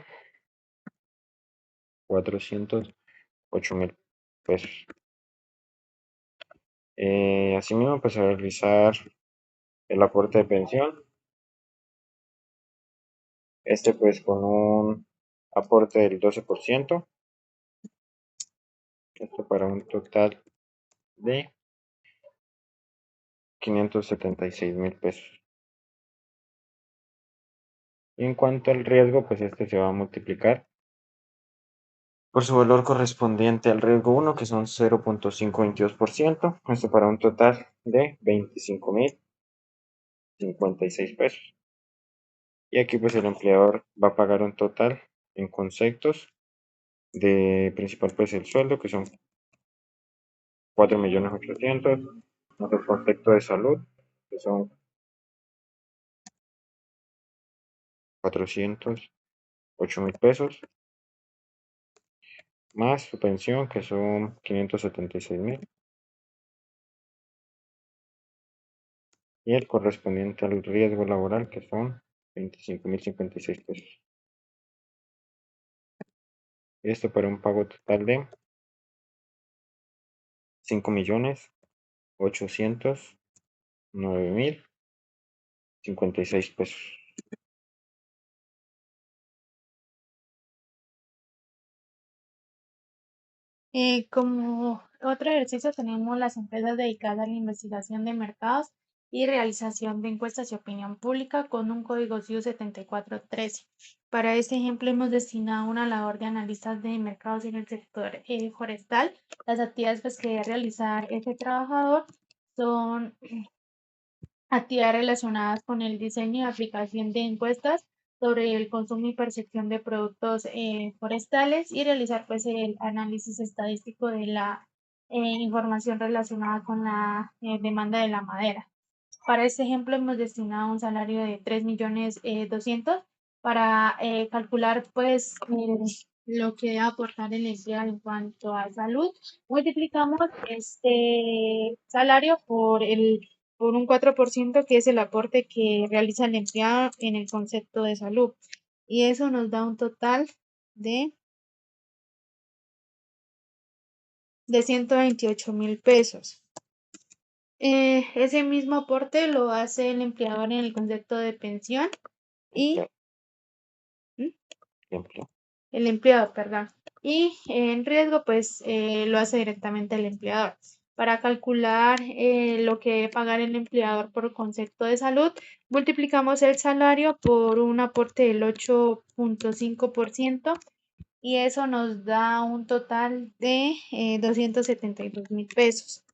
408.000 pesos. Asimismo, pues a realizar el aporte de pensión. Este pues con un aporte del 12%. Esto para un total de 576.000 pesos. Y en cuanto al riesgo, pues este se va a multiplicar por su valor correspondiente al riesgo 1, que son 0.522%. Esto para un total de 25.056 pesos. Y aquí pues el empleador va a pagar un total en conceptos de principal pues el sueldo, que son 4.800.000, más el concepto de salud, que son 408.000 pesos, más su pensión, que son 576.000, y el correspondiente al riesgo laboral, que son 25.056 pesos. Esto para un pago total de 5.809.056 pesos. Como otro ejercicio tenemos las empresas dedicadas a la investigación de mercados y realización de encuestas y opinión pública con un código SIU 7413. Para este ejemplo hemos destinado una labor de analistas de mercados en el sector forestal. Las actividades pues, que debe realizar este trabajador son actividades relacionadas con el diseño y aplicación de encuestas sobre el consumo y percepción de productos forestales y realizar pues el análisis estadístico de la información relacionada con la demanda de la madera. Para este ejemplo hemos destinado un salario de 3.200.000 para calcular pues lo que debe aportar el empleado en cuanto a salud. Multiplicamos este salario por un 4%, que es el aporte que realiza el empleado en el concepto de salud. Y eso nos da un total de 128.000 pesos. Ese mismo aporte lo hace el empleador en el concepto de pensión y el empleador, perdón. Y en riesgo, pues lo hace directamente el empleador. Para calcular lo que debe pagar el empleador por concepto de salud, multiplicamos el salario por un aporte del 8.5% y eso nos da un total de 272.000 pesos.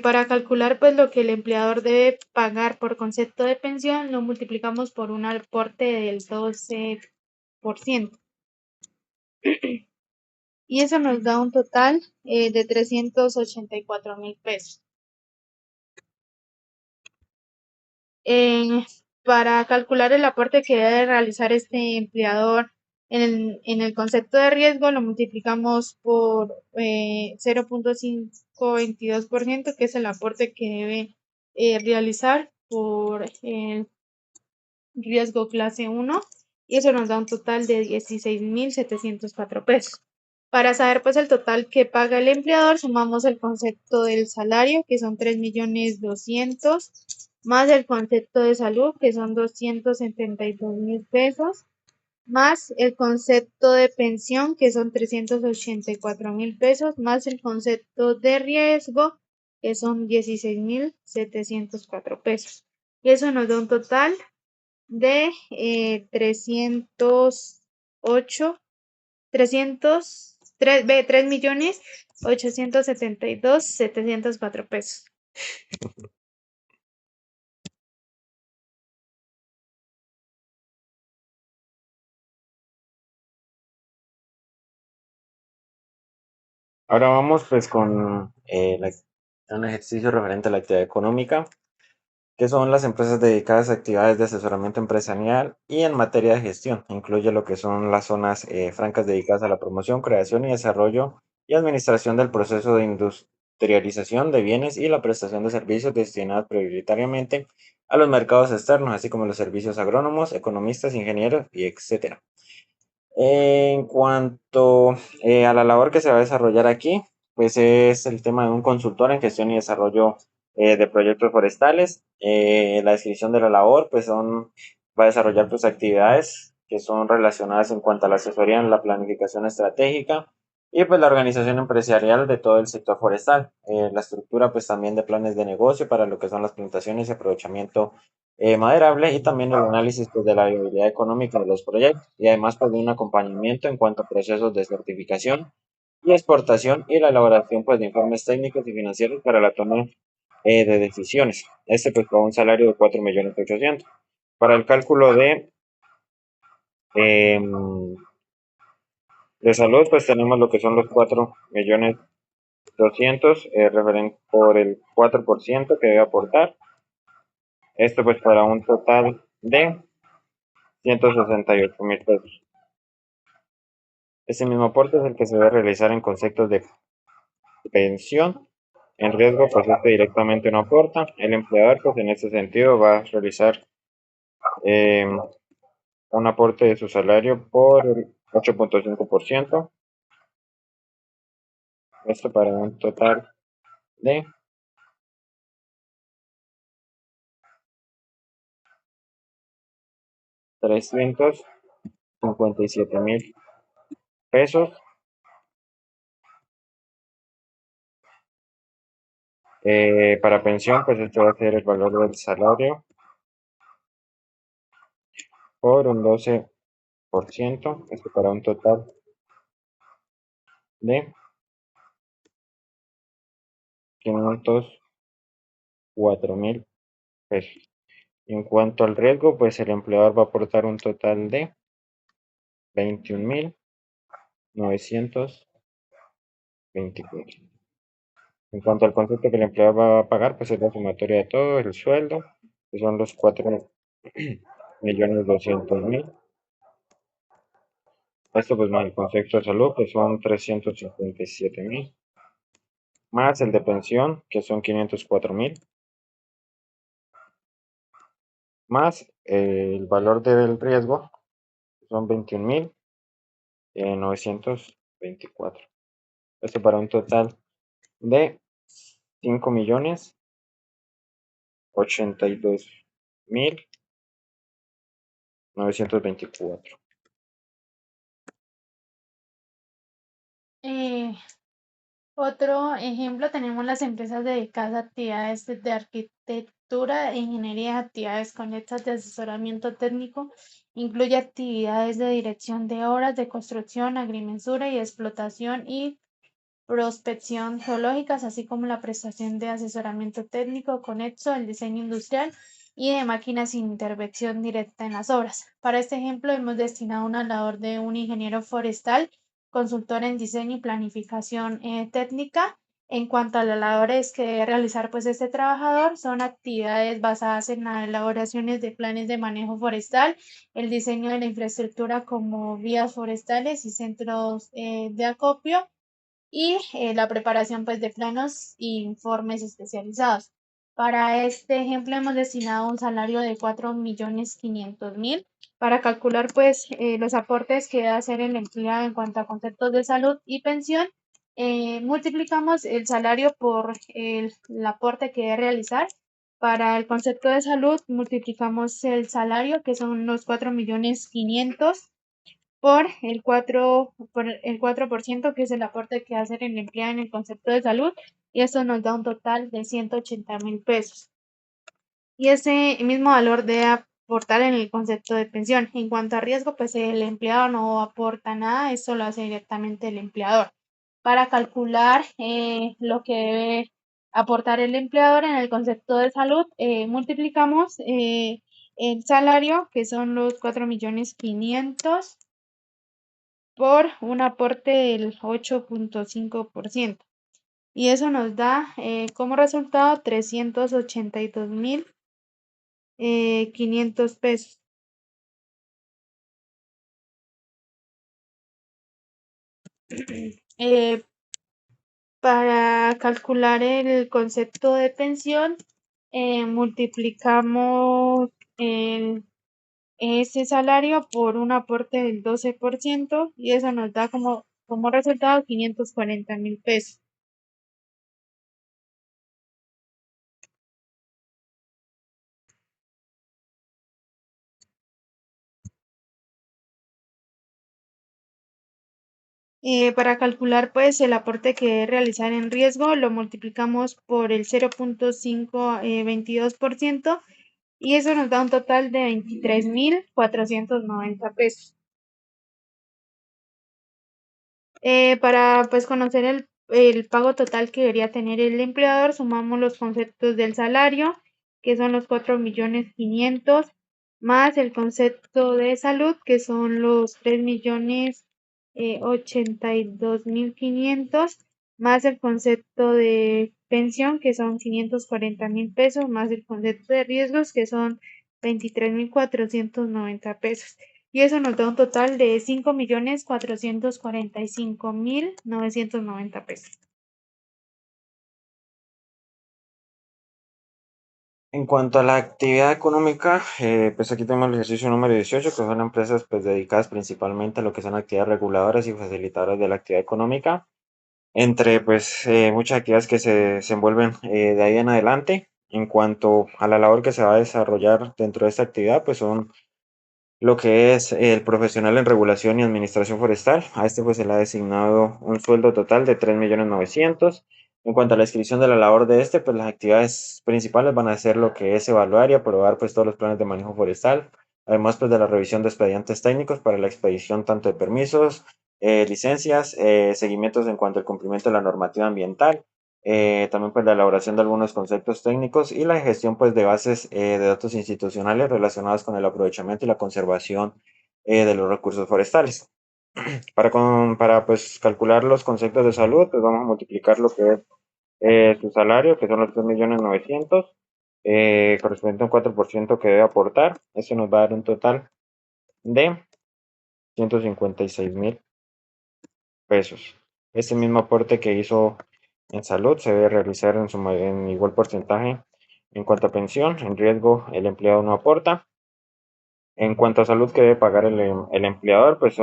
Para calcular pues lo que el empleador debe pagar por concepto de pensión, lo multiplicamos por un aporte del 12%. Y eso nos da un total de 384.000 pesos. Para calcular el aporte que debe realizar este empleador en el concepto de riesgo, lo multiplicamos por 0.522%, que es el aporte que debe realizar por el riesgo clase 1, y eso nos da un total de 16.704 pesos. Para saber pues el total que paga el empleador, sumamos el concepto del salario, que son 3.200.000, más el concepto de salud, que son 272.000 pesos, más el concepto de pensión, que son 384.000 pesos, más el concepto de riesgo, que son 16.704 pesos. Y eso nos da un total de 3.872.704 pesos. Ahora vamos pues con un ejercicio referente a la actividad económica, que son las empresas dedicadas a actividades de asesoramiento empresarial y en materia de gestión. Incluye lo que son las zonas francas dedicadas a la promoción, creación y desarrollo y administración del proceso de industrialización de bienes y la prestación de servicios destinados prioritariamente a los mercados externos, así como los servicios agrónomos, economistas, ingenieros y etcétera. En cuanto a la labor que se va a desarrollar aquí, pues es el tema de un consultor en gestión y desarrollo de proyectos forestales. La descripción de la labor, pues va a desarrollar pues actividades que son relacionadas en cuanto a la asesoría en la planificación estratégica y pues la organización empresarial de todo el sector forestal. La estructura pues también de planes de negocio para lo que son las plantaciones y aprovechamiento maderable, y también el análisis pues, de la viabilidad económica de los proyectos, y además pues, de un acompañamiento en cuanto a procesos de certificación y exportación y la elaboración pues, de informes técnicos y financieros para la toma de decisiones. Pues con un salario de 4.800.000. Para el cálculo em, de salud pues tenemos lo que son los 4.200.000 referente por el 4% que debe aportar. Pues para un total de 168,000 pesos. Ese mismo aporte es el que se debe realizar en conceptos de pensión. En riesgo, pues este directamente no aporta. El empleador, pues en ese sentido, va a realizar eh, un aporte de su salario por el 8,5%. Esto para un total de 357,000 pesos. Para pensión, pues esto va a ser el valor del salario por un 12%. Esto para un total de 504,000 pesos. En cuanto al riesgo, pues el empleador va a aportar un total de 21,924. En cuanto al concepto que el empleador va a pagar, pues es la sumatoria de todo, el sueldo, que son los 4,200,000. Esto pues más el concepto de salud, que son 357,000. Más el de pensión, que son 504,000. Más el valor del riesgo, que son 21,924. Esto para un total de 5,082,924. Otro ejemplo, tenemos las empresas dedicadas a actividades de arquitectura, ingeniería, actividades conexas de asesoramiento técnico, incluye actividades de dirección de obras de construcción, agrimensura y explotación y prospección geológicas, así como la prestación de asesoramiento técnico conexo al diseño industrial y de máquinas sin intervención directa en las obras. Para este ejemplo, hemos destinado una labor de un ingeniero forestal, consultor en diseño y planificación técnica. En cuanto a las labores que debe realizar pues este trabajador, son actividades basadas en las elaboraciones de planes de manejo forestal, el diseño de la infraestructura como vías forestales y centros de acopio, y la preparación pues de planos e informes especializados. Para este ejemplo hemos destinado un salario de 4,500,000. Para calcular pues los aportes que debe hacer el empleado en cuanto a conceptos de salud y pensión, multiplicamos el salario por el aporte que debe realizar. Para el concepto de salud multiplicamos el salario, que son los 4,500,000, por el 4%, que es el aporte que hace el empleado en el concepto de salud, y esto nos da un total de 180,000 pesos. Y ese mismo valor de aportar en el concepto de pensión. En cuanto a riesgo, pues el empleado no aporta nada, eso lo hace directamente el empleador. Para calcular lo que debe aportar el empleador en el concepto de salud, multiplicamos el salario, que son los 4,500,000, por un aporte del 8,5%. Y eso nos da como resultado 382,500 pesos. Para calcular el concepto de pensión, multiplicamos ese salario por un aporte del 12%, y eso nos da como resultado 540,000 pesos. Para calcular pues el aporte que debe realizar en riesgo, lo multiplicamos por el 0,522%, y eso nos da un total de 23,490 pesos. Para pues conocer el pago total que debería tener el empleador, sumamos los conceptos del salario, que son los 4,500,000, más el concepto de salud, que son los 3,082,500, más el concepto de pensión, que son 540,000 pesos, más el concepto de riesgos, que son 23.490 pesos. Y eso nos da un total de 5.445.990 pesos. En cuanto a la actividad económica, pues aquí tenemos el ejercicio número 18, que son empresas pues dedicadas principalmente a lo que son actividades reguladoras y facilitadoras de la actividad económica, entre pues muchas actividades que se desenvuelven de ahí en adelante. En cuanto a la labor que se va a desarrollar dentro de esta actividad, pues son lo que es el profesional en regulación y administración forestal. A este pues se le ha designado un sueldo total de 3.900.000. En cuanto a la descripción de la labor de este, pues las actividades principales van a ser lo que es evaluar y aprobar pues todos los planes de manejo forestal, además pues de la revisión de expedientes técnicos para la expedición tanto de permisos, licencias, seguimientos en cuanto al cumplimiento de la normativa ambiental, también pues la elaboración de algunos conceptos técnicos y la gestión pues de bases de datos institucionales relacionados con el aprovechamiento y la conservación de los recursos forestales. Para pues calcular los conceptos de salud, pues vamos a multiplicar lo que es su salario, que son los 3.900.000, correspondiente a un 4% que debe aportar. Eso nos va a dar un total de 156.000 pesos. Este mismo aporte que hizo en salud se debe realizar en igual porcentaje en cuanto a pensión. En riesgo, el empleado no aporta. En cuanto a salud que debe pagar el empleador, pues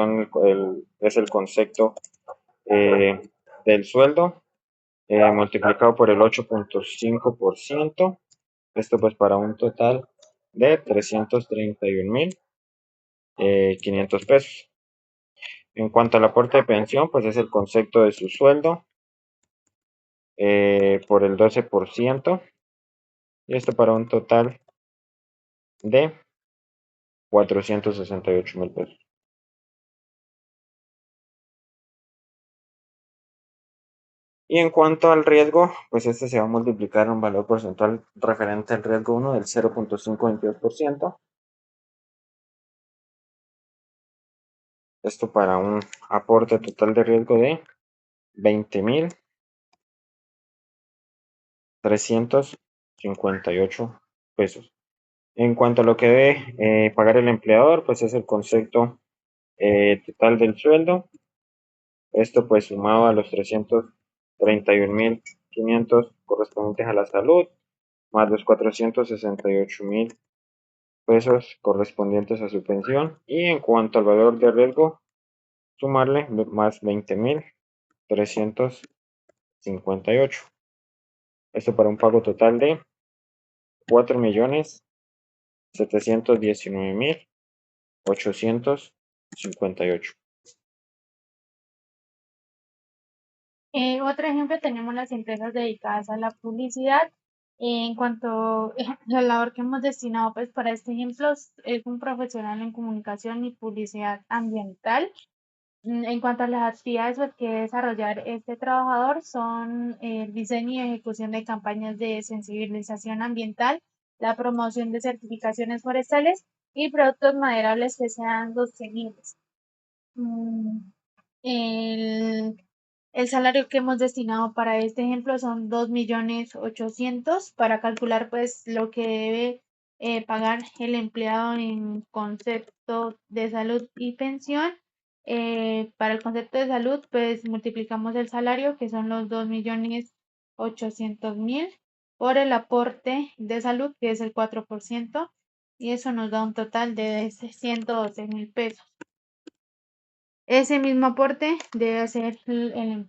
es el concepto eh, del sueldo multiplicado por el 8.5%. Esto pues para un total de 331.500 pesos. En cuanto al aporte de pensión, pues es el concepto de su sueldo por el 12%, y esto para un total de 468.000 pesos. Y en cuanto al riesgo, pues este se va a multiplicar en un valor porcentual referente al riesgo 1 del 0.522%. Esto para un aporte total de riesgo de 20.358 pesos. En cuanto a lo que debe pagar el empleador, pues es el concepto total del sueldo. Esto pues sumado a los 331.500 correspondientes a la salud, más los 468.000 pesos correspondientes a su pensión. Y en cuanto al valor de riesgo, sumarle más 20.358. Esto para un pago total de 4.719.858. Otro ejemplo tenemos las empresas dedicadas a la publicidad. En cuanto a la labor que hemos destinado pues para este ejemplo es un profesional en comunicación y publicidad ambiental. En cuanto a las actividades pues, que debe desarrollar este trabajador son el diseño y ejecución de campañas de sensibilización ambiental, la promoción de certificaciones forestales y productos maderables que sean sostenibles. Mm, El, el salario que hemos destinado para este ejemplo son 2.800.000 para calcular pues lo que debe pagar el empleado en concepto de salud y pensión. Para el concepto de salud pues multiplicamos el salario que son los 2.800.000 por el aporte de salud que es el 4% y eso nos da un total de 112.000 pesos. Ese mismo aporte debe ser el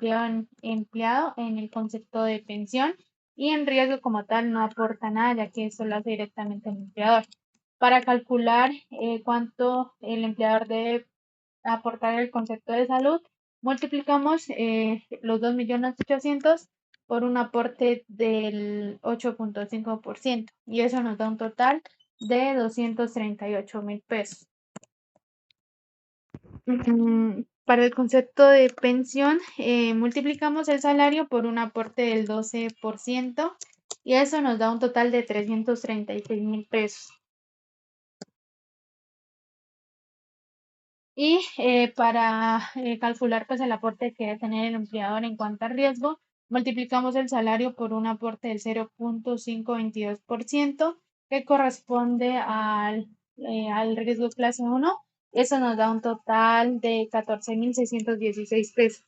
empleado en el concepto de pensión y en riesgo como tal no aporta nada ya que eso lo hace directamente el empleador. Para calcular cuánto el empleador debe aportar el concepto de salud, multiplicamos los 2.800.000 por un aporte del 8.5% y eso nos da un total de 238.000 pesos. Para el concepto de pensión, multiplicamos el salario por un aporte del 12% y eso nos da un total de 336.000 pesos. Y para calcular pues el aporte que debe tener el empleador en cuanto a riesgo, multiplicamos el salario por un aporte del 0.522% que corresponde al riesgo clase 1. Eso nos da un total de 14.616 pesos.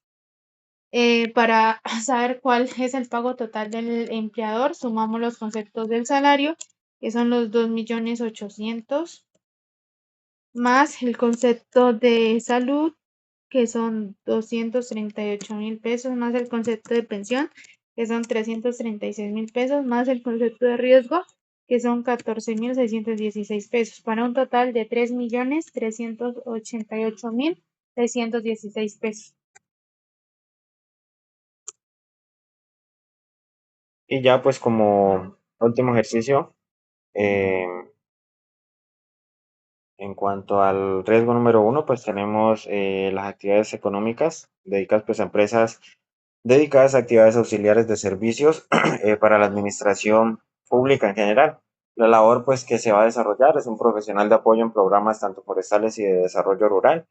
Para saber cuál es el pago total del empleador, sumamos los conceptos del salario, que son los 2.800.000, más el concepto de salud, que son 238.000 pesos, más el concepto de pensión, que son 336.000 pesos, más el concepto de riesgo, que son 14.616 pesos, para un total de 3.388.616 pesos. Y ya pues como último ejercicio, eh, en cuanto al riesgo número uno, pues tenemos las actividades económicas dedicadas pues a empresas dedicadas a actividades auxiliares de servicios para la administración pública en general. La labor pues que se va a desarrollar es un profesional de apoyo en programas tanto forestales y de desarrollo rural.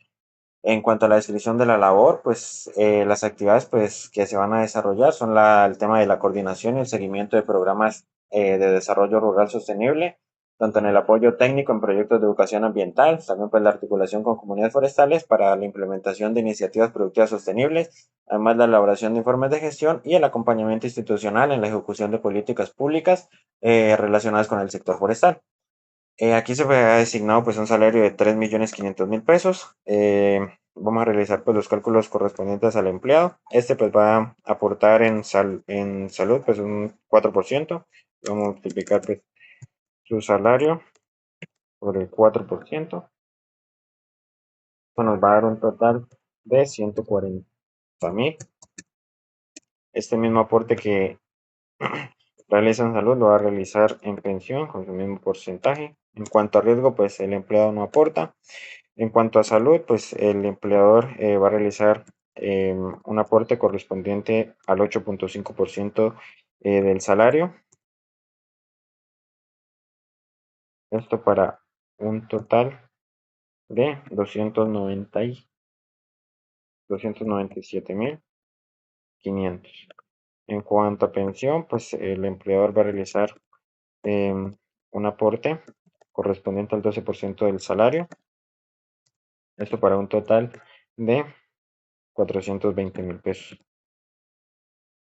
En cuanto a la descripción de la labor, pues las actividades pues, que se van a desarrollar son el tema de la coordinación y el seguimiento de programas de desarrollo rural sostenible, tanto en el apoyo técnico en proyectos de educación ambiental, también pues la articulación con comunidades forestales para la implementación de iniciativas productivas sostenibles, además la elaboración de informes de gestión y el acompañamiento institucional en la ejecución de políticas públicas relacionadas con el sector forestal. Aquí se ha designado pues un salario de 3.500.000 pesos. Vamos a realizar pues los cálculos correspondientes al empleado. Este pues va a aportar en salud pues un 4%. Vamos a multiplicar pues su salario por el 4%. Esto nos va a dar un total de 140.000. Este mismo aporte que realiza en salud lo va a realizar en pensión con su mismo porcentaje. En cuanto a riesgo, pues el empleado no aporta. En cuanto a salud, pues el empleador va a realizar un aporte correspondiente al 8.5% del salario. Esto para un total de 297.500. En cuanto a pensión, pues el empleador va a realizar un aporte correspondiente al 12% del salario. Esto para un total de 420.000 pesos.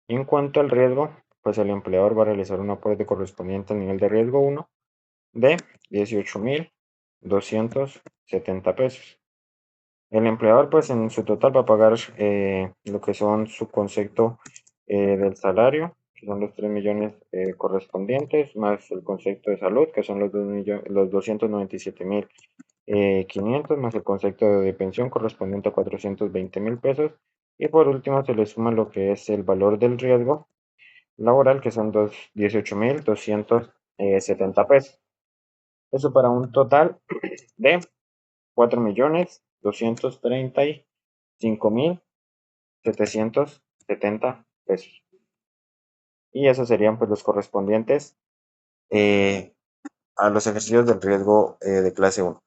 Y en cuanto al riesgo, pues el empleador va a realizar un aporte correspondiente al nivel de riesgo 1 de 18.270 pesos. El empleador, pues en su total va a pagar lo que son su concepto del salario, que son los 3 millones correspondientes, más el concepto de salud, que son los 297.500, más el concepto de pensión correspondiente a 420.000 pesos. Y por último se le suma lo que es el valor del riesgo laboral, que son 18.270 pesos. Eso para un total de 4.235.770 pesos. Y esos serían pues los correspondientes a los ejercicios del riesgo de clase 1.